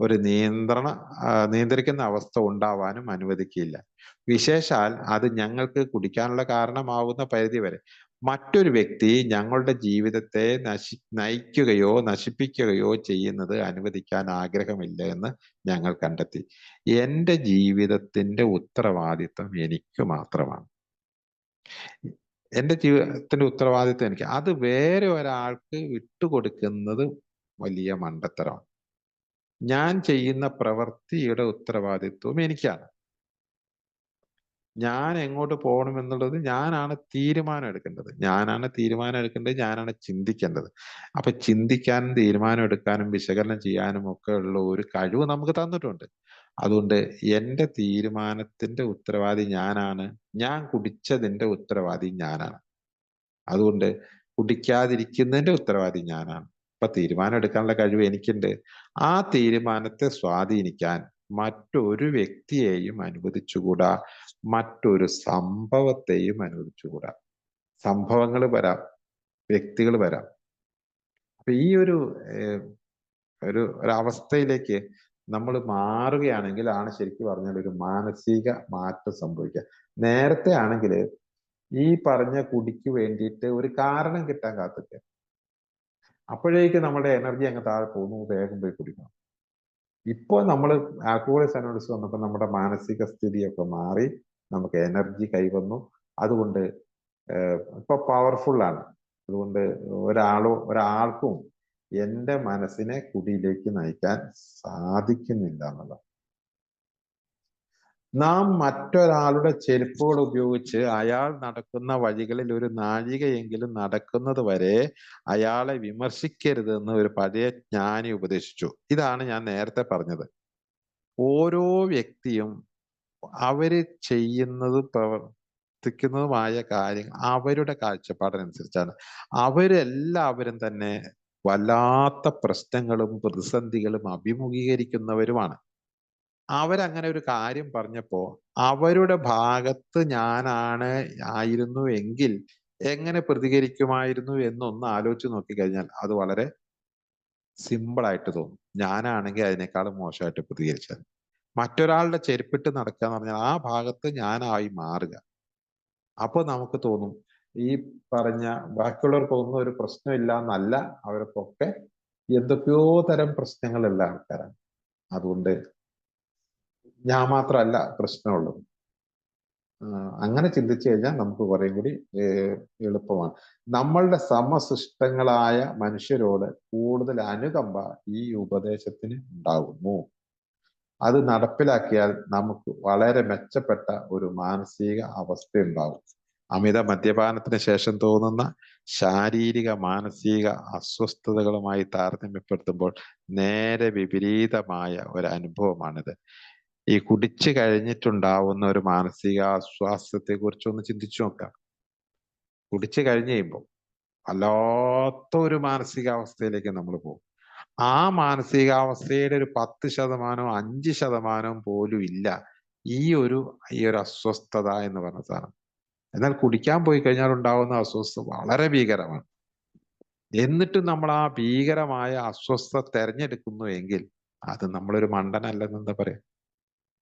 ഒരു നിയന്ത്രിക്കുന്ന അവസ്ഥ ഉണ്ടാവാനും അനുവദിക്കില്ല. വിശേഷാൽ അത് ഞങ്ങൾക്ക് കുടിക്കാനുള്ള കാരണമാവുന്ന പരിധി വരെ മറ്റൊരു വ്യക്തി ഞങ്ങളുടെ ജീവിതത്തെ നയിക്കുകയോ നശിപ്പിക്കുകയോ ചെയ്യുന്നത് അനുവദിക്കാൻ ആഗ്രഹമില്ല എന്ന് ഞങ്ങൾ കണ്ടെത്തി. എൻ്റെ ജീവിതത്തിന്റെ ഉത്തരവാദിത്വം എനിക്ക് മാത്രമാണ്. എൻ്റെ ജീവിതത്തിന്റെ ഉത്തരവാദിത്വം എനിക്ക്. അത് വേറെ ഒരാൾക്ക് വിട്ടുകൊടുക്കുന്നത് വലിയ മണ്ടത്തരമാണ്. ഞാൻ ചെയ്യുന്ന പ്രവൃത്തിയുടെ ഉത്തരവാദിത്വം എനിക്കാണ്. ഞാൻ എങ്ങോട്ട് പോകണം എന്നുള്ളത് ഞാനാണ് തീരുമാനം എടുക്കേണ്ടത്. ഞാനാണ് ചിന്തിക്കേണ്ടത്. അപ്പൊ ചിന്തിക്കാനും തീരുമാനം എടുക്കാനും വിശകലനം ചെയ്യാനും ഒക്കെ ഉള്ള ഒരു കഴിവ് നമുക്ക് തന്നിട്ടുണ്ട്. അതുകൊണ്ട് എൻ്റെ തീരുമാനത്തിന്റെ ഉത്തരവാദി ഞാനാണ്. ഞാൻ കുടിച്ചതിന്റെ ഉത്തരവാദി ഞാനാണ്. അതുകൊണ്ട് കുടിക്കാതിരിക്കുന്നതിന്റെ ഉത്തരവാദി ഞാനാണ്. അപ്പൊ തീരുമാനം എടുക്കാനുള്ള കഴിവ് എനിക്കുണ്ട്. ആ തീരുമാനത്തെ സ്വാധീനിക്കാൻ മറ്റൊരു വ്യക്തിയെയും അനുവദിച്ചുകൂടാ, മറ്റൊരു സംഭവത്തെയും അനുവദിച്ചുകൂടാ. സംഭവങ്ങൾ വരാം, വ്യക്തികൾ വരാം. അപ്പൊ ഈ ഒരു ഒരവസ്ഥയിലേക്ക് നമ്മൾ മാറുകയാണെങ്കിൽ ആണ് ശരിക്കും പറഞ്ഞാൽ ഒരു മാനസിക മാറ്റം സംഭവിക്കുക. നേരത്തെ ആണെങ്കിൽ ഈ പറഞ്ഞ കുടിക്ക് വേണ്ടിയിട്ട് ഒരു കാരണം കിട്ടാൻ കാത്തിക്കുക. അപ്പോഴേക്ക് നമ്മുടെ എനർജി അങ്ങ് താഴെ പോകുന്നു, വേഗം പോയി കുടിക്കണം. ഇപ്പോൾ നമ്മൾ ആൽക്കഹോളിക്സ് അനോണിമസ് വന്നപ്പോൾ നമ്മുടെ മാനസിക സ്ഥിതിയൊക്കെ മാറി, നമുക്ക് എനർജി കൈവന്നു. അതുകൊണ്ട് ഇപ്പൊ പവർഫുള്ളാണ്. അതുകൊണ്ട് ഒരാൾക്കും എൻ്റെ മനസ്സിനെ കുടിയിലേക്ക് നയിക്കാൻ സാധിക്കുന്നില്ല എന്നുള്ളത്. നാം മറ്റൊരാളുടെ ചെരുപ്പുകൾ ഉപയോഗിച്ച് അയാൾ നടക്കുന്ന വഴികളിൽ ഒരു നാഴികയെങ്കിലും നടക്കുന്നത് വരെ അയാളെ വിമർശിക്കരുതെന്ന് ഒരു പഴയ ജ്ഞാനി ഉപദേശിച്ചു. ഇതാണ് ഞാൻ നേരത്തെ പറഞ്ഞത്. ഓരോ വ്യക്തിയും അവര് ചെയ്യുന്നതും പ്രവർത്തിക്കുന്നതുമായ കാര്യങ്ങൾ അവരുടെ കാഴ്ചപ്പാടിനനുസരിച്ചാണ്. അവരെല്ലാവരും തന്നെ വല്ലാത്ത പ്രശ്നങ്ങളും പ്രതിസന്ധികളും അഭിമുഖീകരിക്കുന്നവരുമാണ്. അവരങ്ങനെ ഒരു കാര്യം പറഞ്ഞപ്പോ അവരുടെ ഭാഗത്ത് ആയിരുന്നു എങ്കിൽ എങ്ങനെ പ്രതികരിക്കുമായിരുന്നു എന്നൊന്ന് ആലോചിച്ച് നോക്കിക്കഴിഞ്ഞാൽ അത് വളരെ സിമ്പിളായിട്ട് തോന്നും. ഞാനാണെങ്കിൽ അതിനേക്കാളും മോശമായിട്ട് പ്രതികരിച്ചത്. മറ്റൊരാളുടെ ചെരുപ്പിട്ട് നടക്കുക എന്ന് പറഞ്ഞാൽ ആ ഭാഗത്ത് ഞാനായി മാറുക. അപ്പൊ നമുക്ക് തോന്നും ഈ പറഞ്ഞ ബാക്കിയുള്ളവർക്കൊന്നും ഒരു പ്രശ്നമില്ല എന്നല്ല, അവർക്കൊക്കെ എന്തൊക്കെയോ തരം പ്രശ്നങ്ങളുള്ള ആൾക്കാരാണ്. അതുകൊണ്ട് ഞാൻ മാത്രമല്ല പ്രശ്നമുള്ളത്. അങ്ങനെ ചിന്തിച്ചു കഴിഞ്ഞാൽ നമുക്ക് കുറേ കൂടി എളുപ്പമാണ്. നമ്മളുടെ സമസൃഷ്ടങ്ങളായ മനുഷ്യരോട് കൂടുതൽ അനുകമ്പ ഈ ഉപദേശത്തിന് ഉണ്ടാകുന്നു. അത് നടപ്പിലാക്കിയാൽ നമുക്ക് വളരെ മെച്ചപ്പെട്ട ഒരു മാനസിക അവസ്ഥ ഉണ്ടാവും. അമിത മദ്യപാനത്തിന് ശേഷം തോന്നുന്ന ശാരീരിക മാനസിക അസ്വസ്ഥതകളുമായി താരതമ്യപ്പെടുത്തുമ്പോൾ നേരെ വിപരീതമായ ഒരു അനുഭവമാണിത്. ഈ കുടിച്ചു കഴിഞ്ഞിട്ടുണ്ടാവുന്ന ഒരു മാനസിക ആശ്വാസത്തെ കുറിച്ച് ഒന്ന് ചിന്തിച്ചു നോക്കാം. കുടിച്ചു കഴിഞ്ഞ് കഴിയുമ്പോൾ വല്ലാത്ത ഒരു മാനസികാവസ്ഥയിലേക്ക് നമ്മൾ പോകും. ആ മാനസികാവസ്ഥയുടെ ഒരു 10%, 5% പോലും ഇല്ല ഈ ഒരു അസ്വസ്ഥത എന്ന് പറഞ്ഞ സാധനം. എന്നാൽ കുടിക്കാൻ പോയി കഴിഞ്ഞാൽ ഉണ്ടാവുന്ന അസ്വസ്ഥത വളരെ ഭീകരമാണ്. എന്നിട്ടും നമ്മൾ ആ ഭീകരമായ അസ്വസ്ഥത തെരഞ്ഞെടുക്കുന്നു എങ്കിൽ അത് നമ്മളൊരു മണ്ടനല്ലെന്ന് എന്താ പറയാ.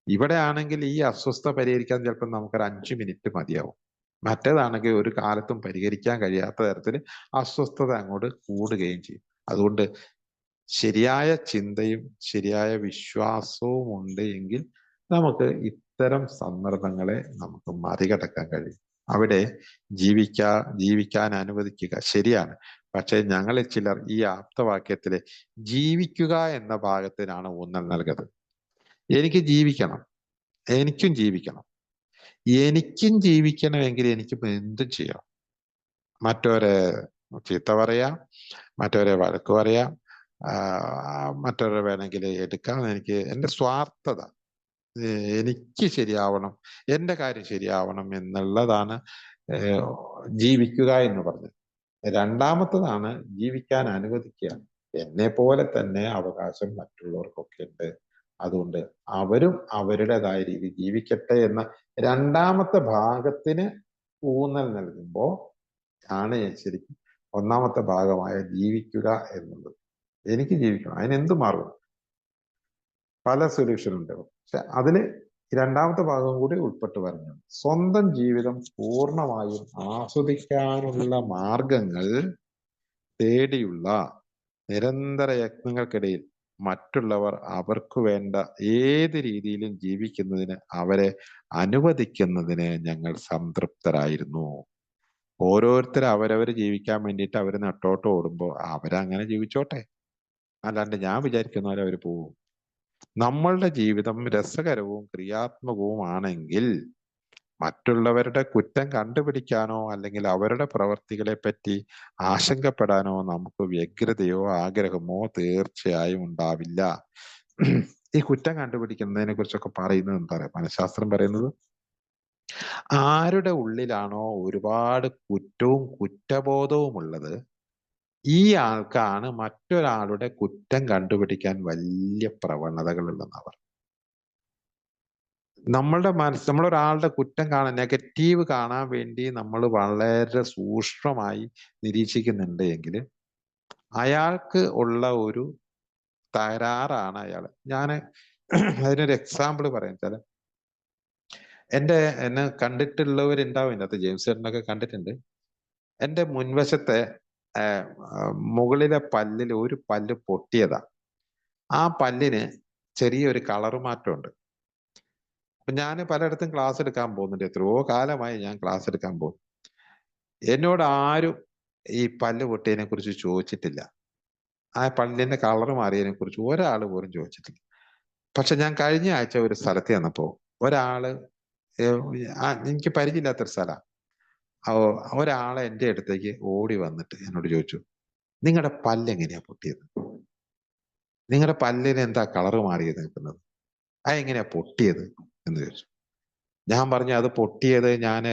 ഇവിടെ ആണെങ്കിൽ ഈ അസ്വസ്ഥത പരിഹരിക്കാൻ ചിലപ്പോൾ നമുക്കൊരു 5 മിനിറ്റ് മതിയാവും. മറ്റേതാണെങ്കിൽ ഒരു കാലത്തും പരിഹരിക്കാൻ കഴിയാത്ത തരത്തിൽ അസ്വസ്ഥത അങ്ങോട്ട് കൂടുകയും ചെയ്യും. അതുകൊണ്ട് ശരിയായ ചിന്തയും ശരിയായ വിശ്വാസവും ഉണ്ട് എങ്കിൽ നമുക്ക് ഇത്തരം സന്ദർഭങ്ങളെ നമുക്ക് മറികടക്കാൻ കഴിയും. അവിടെ ജീവിക്കാൻ അനുവദിക്കുക ശരിയാണ്. പക്ഷെ ഞങ്ങളിൽ ചിലർ ഈ ആപ്തവാക്യത്തിലെ ജീവിക്കുക എന്ന ഭാഗത്തിനാണ് ഊന്നൽ നൽകുന്നത്. എനിക്ക് ജീവിക്കണം, എനിക്കും ജീവിക്കണം. എനിക്കും ജീവിക്കണമെങ്കിൽ എനിക്ക് എന്തും ചെയ്യാം. മറ്റവരെ ചീത്ത പറയാം, മറ്റവരെ വഴക്ക് പറയാം, മറ്റവരെ വേണമെങ്കിൽ എടുക്കാം. എനിക്ക് എൻ്റെ സ്വാർത്ഥത, എനിക്ക് ശരിയാവണം, എൻ്റെ കാര്യം ശരിയാവണം എന്നുള്ളതാണ് ജീവിക്കുക എന്ന് പറഞ്ഞത്. രണ്ടാമത്തതാണ് ജീവിക്കാൻ അനുവദിക്കുക. എന്നെ പോലെ തന്നെ അവകാശം മറ്റുള്ളവർക്കൊക്കെ ഉണ്ട്. അതുകൊണ്ട് അവരും അവരുടേതായ രീതി ജീവിക്കട്ടെ എന്ന രണ്ടാമത്തെ ഭാഗത്തിന് ഊന്നൽ നൽകുമ്പോൾ ആണ് ശരിക്കും ഒന്നാമത്തെ ഭാഗമായ ജീവിക്കുക എന്നുള്ളത്. എനിക്ക് ജീവിക്കണം, അതിനെന്ത് മാർഗം, പല സൊല്യൂഷൻ ഉണ്ട്. പക്ഷെ അതില് രണ്ടാമത്തെ ഭാഗം കൂടി ഉൾപ്പെട്ട് പറഞ്ഞു. സ്വന്തം ജീവിതം പൂർണ്ണമായും ആസ്വദിക്കാനുള്ള മാർഗങ്ങൾ തേടിയുള്ള നിരന്തര യത്നങ്ങൾക്കിടയിൽ മറ്റുള്ളവർ അവർക്ക് വേണ്ട ഏത് രീതിയിലും ജീവിക്കുന്നതിന് അവരെ അനുവദിക്കുന്നതിന് ഞങ്ങൾ സംതൃപ്തരായിരുന്നു. ഓരോരുത്തർ അവരവർ ജീവിക്കാൻ വേണ്ടിയിട്ട് അവർ നട്ടോട്ട് ഓടുമ്പോൾ അവരങ്ങനെ ജീവിച്ചോട്ടെ, അല്ലാണ്ട് ഞാൻ വിചാരിക്കുന്ന പോലെ അവർ പോവും. നമ്മളുടെ ജീവിതം രസകരവും ക്രിയാത്മകവും ആണെങ്കിൽ മറ്റുള്ളവരുടെ കുറ്റം കണ്ടുപിടിക്കാനോ അല്ലെങ്കിൽ അവരുടെ പ്രവർത്തികളെ പറ്റി ആശങ്കപ്പെടാനോ നമുക്ക് വ്യഗ്രതയോ ആഗ്രഹമോ തീർച്ചയായും ഉണ്ടാവില്ല. ഈ കുറ്റം കണ്ടുപിടിക്കുന്നതിനെ കുറിച്ചൊക്കെ പറയുന്നത് എന്താ പറയുക, മനഃശാസ്ത്രം പറയുന്നത്, ആരുടെ ഉള്ളിലാണോ ഒരുപാട് കുറ്റവും കുറ്റബോധവും ഉള്ളത്, ഈ ആൾക്കാണ് മറ്റൊരാളുടെ കുറ്റം കണ്ടുപിടിക്കാൻ വലിയ പ്രവണതകളുള്ളവർ. നമ്മളുടെ നമ്മളൊരാളുടെ കുറ്റം കാണാൻ, നെഗറ്റീവ് കാണാൻ വേണ്ടി നമ്മൾ വളരെ സൂക്ഷ്മമായി നിരീക്ഷിക്കുന്നുണ്ട് എങ്കിൽ അയാൾക്ക് ഉള്ള ഒരു തകരാറാണ് അയാൾ. ഞാൻ അതിനൊരു എക്സാമ്പിൾ പറയാൻ വെച്ചാൽ, എന്നെ കണ്ടിട്ടുള്ളവരുണ്ടാവും, ഇതിനകത്ത് ജെയിംസ് ചേട്ടനൊക്കെ കണ്ടിട്ടുണ്ട്. എൻ്റെ മുൻവശത്തെ മുകളിലെ പല്ലിൽ ഒരു പല്ല് പൊട്ടിയതാ. ആ പല്ലിന് ചെറിയൊരു കളർ മാറ്റമുണ്ട്. അപ്പൊ ഞാൻ പലയിടത്തും ക്ലാസ് എടുക്കാൻ പോകുന്നുണ്ട്, എത്രയോ കാലമായി ഞാൻ ക്ലാസ് എടുക്കാൻ പോകും. എന്നോട് ആരും ഈ പല്ല് പൊട്ടിയതിനെ കുറിച്ച് ചോദിച്ചിട്ടില്ല, ആ പല്ലിന്റെ കളർ മാറിയതിനെ കുറിച്ച് ഒരാൾ പോലും ചോദിച്ചിട്ടില്ല. പക്ഷെ ഞാൻ കഴിഞ്ഞ ആഴ്ച ഒരു സ്ഥലത്ത് ചെന്നപ്പോ ഒരാള്, എനിക്ക് പരിചയമില്ലാത്തൊരു സ്ഥലം, ഒരാളെ എൻ്റെ അടുത്തേക്ക് ഓടി വന്നിട്ട് എന്നോട് ചോദിച്ചു, നിങ്ങളുടെ പല്ല് എങ്ങനെയാ പൊട്ടിയത്, നിങ്ങളുടെ പല്ലിന് എന്താ കളർ മാറിയത് നിൽക്കുന്നത്, അതെങ്ങനെയാ പൊട്ടിയത് എന്ന് ചോദിച്ചു. ഞാൻ പറഞ്ഞു, അത് പൊട്ടിയത് ഞാൻ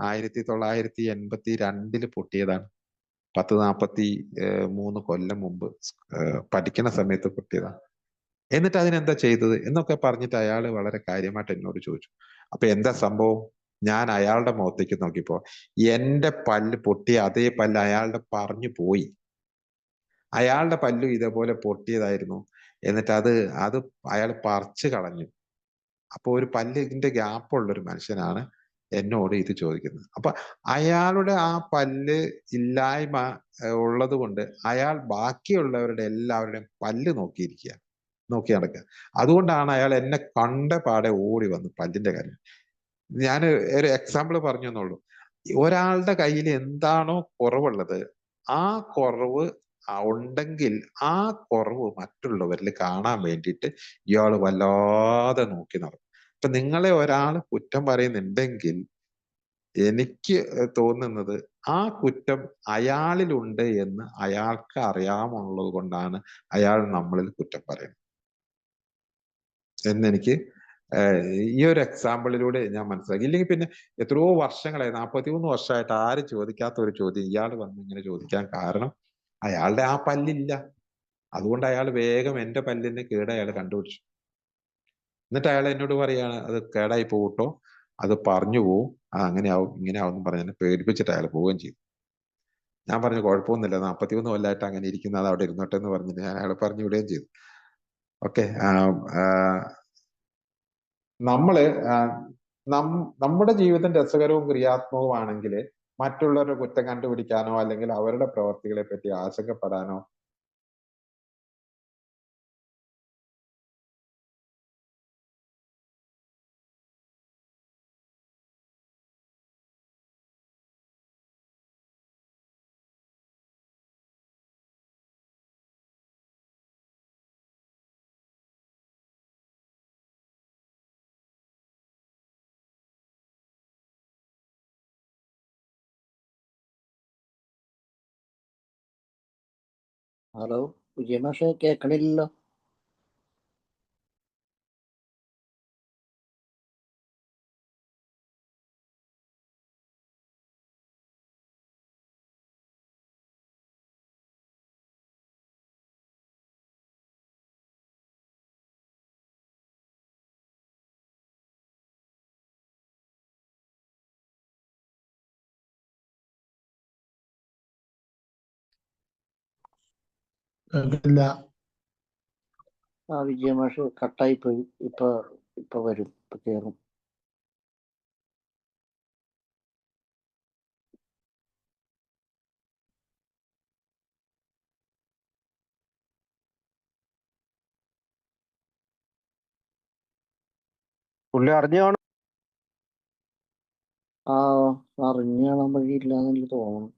1982 പൊട്ടിയതാണ്. 43 കൊല്ലം മുമ്പ് പഠിക്കുന്ന സമയത്ത് പൊട്ടിയതാണ്. എന്നിട്ട് അതിനെന്താ ചെയ്തത് എന്നൊക്കെ പറഞ്ഞിട്ട് അയാൾ വളരെ കാര്യമായിട്ട് എന്നോട് ചോദിച്ചു. അപ്പൊ എന്താ സംഭവം, ഞാൻ അയാളുടെ മുഖത്തേക്ക് നോക്കിയപ്പോ എന്റെ പല്ല് പൊട്ടിയ അതേ പല്ല് അയാളുടെ പറഞ്ഞു പോയി. അയാളുടെ പല്ലും ഇതേപോലെ പൊട്ടിയതായിരുന്നു. എന്നിട്ട് അത് അയാൾ പറിച്ചു കളഞ്ഞു. അപ്പൊ ഒരു പല്ലിന്റെ ഗ്യാപ്പുള്ള ഒരു മനുഷ്യനാണ് എന്നോട് ഇത് ചോദിക്കുന്നത്. അപ്പൊ അയാളുടെ ആ പല്ല് ഇല്ലായ്മ ഉള്ളത് കൊണ്ട് അയാൾ ബാക്കിയുള്ളവരുടെ എല്ലാവരുടെയും പല്ല് നോക്കി നടക്കുക. അതുകൊണ്ടാണ് അയാൾ എന്നെ കണ്ട പാടെ ഓടി വന്ന് പല്ലിന്റെ കാര്യം. ഞാൻ ഒരു എക്സാമ്പിൾ പറഞ്ഞു എന്നുള്ളൂ. ഒരാളുടെ കയ്യിൽ എന്താണോ കുറവുള്ളത്, ആ കുറവ് ഉണ്ടെങ്കിൽ ആ കുറവ് മറ്റുള്ളവരിൽ കാണാൻ വേണ്ടിയിട്ട് ഇയാൾ വല്ലാതെ നോക്കി നടക്കും. ഇപ്പൊ നിങ്ങളെ ഒരാൾ കുറ്റം പറയുന്നുണ്ടെങ്കിൽ എനിക്ക് തോന്നുന്നത് ആ കുറ്റം അയാളിലുണ്ട് എന്ന് അയാൾക്ക് അറിയാമുള്ളത് കൊണ്ടാണ് അയാൾ നമ്മളിൽ കുറ്റം പറയുന്നത് എന്നെനിക്ക് ഈ ഒരു എക്സാമ്പിളിലൂടെ ഞാൻ മനസ്സിലാക്കി. ഇല്ലെങ്കിൽ പിന്നെ എത്രയോ വർഷങ്ങളായി, 43 വർഷമായിട്ട് ആരും ചോദിക്കാത്ത ഒരു ചോദ്യം ഇയാൾ വന്ന് ഇങ്ങനെ ചോദിക്കാൻ കാരണം അയാളുടെ ആ പല്ലില്ല. അതുകൊണ്ട് അയാൾ വേഗം എന്റെ പല്ലിന് കേട് അയാൾ കണ്ടുപിടിച്ചു. എന്നിട്ട് അയാൾ എന്നോട് പറയാണ്, അത് കേടായി പോകട്ടോ, അത് പറഞ്ഞു പോവും, അങ്ങനെയാവും ഇങ്ങനെയാവും എന്ന് പറഞ്ഞ് എന്നെ പേടിപ്പിച്ചിട്ട് അയാൾ പോവുകയും ചെയ്തു. ഞാൻ പറഞ്ഞു കുഴപ്പമൊന്നുമില്ല, 43 കൊല്ലമായിട്ട് അങ്ങനെ ഇരിക്കുന്ന, അത് അവിടെ ഇരുന്നോട്ടെ എന്ന് പറഞ്ഞിട്ട് ഞാൻ അയാളെ പറഞ്ഞു വിടുകയും ചെയ്തു. ഓക്കെ. നമ്മള് നമ്മുടെ ജീവിതം രസകരവും ക്രിയാത്മകവുമാണെങ്കിൽ മറ്റുള്ളവരുടെ കുറ്റം കണ്ടുപിടിക്കാനോ അല്ലെങ്കിൽ അവരുടെ പ്രവർത്തികളെ പറ്റി ആശങ്കപ്പെടാനോ ഹലോ വിജയമാഷെ, കേക്കണില്ലല്ലോ. കേട്ടില്ല. വിജയമാഷ് കട്ടായി പോയി. ഇപ്പൊ വരും, ഇപ്പൊ കേറും. പുള്ളി അറിഞ്ഞാണ്. അറിഞ്ഞു കാണാൻ വഴിയില്ലാന്ന് എനിക്ക് തോന്നുന്നു.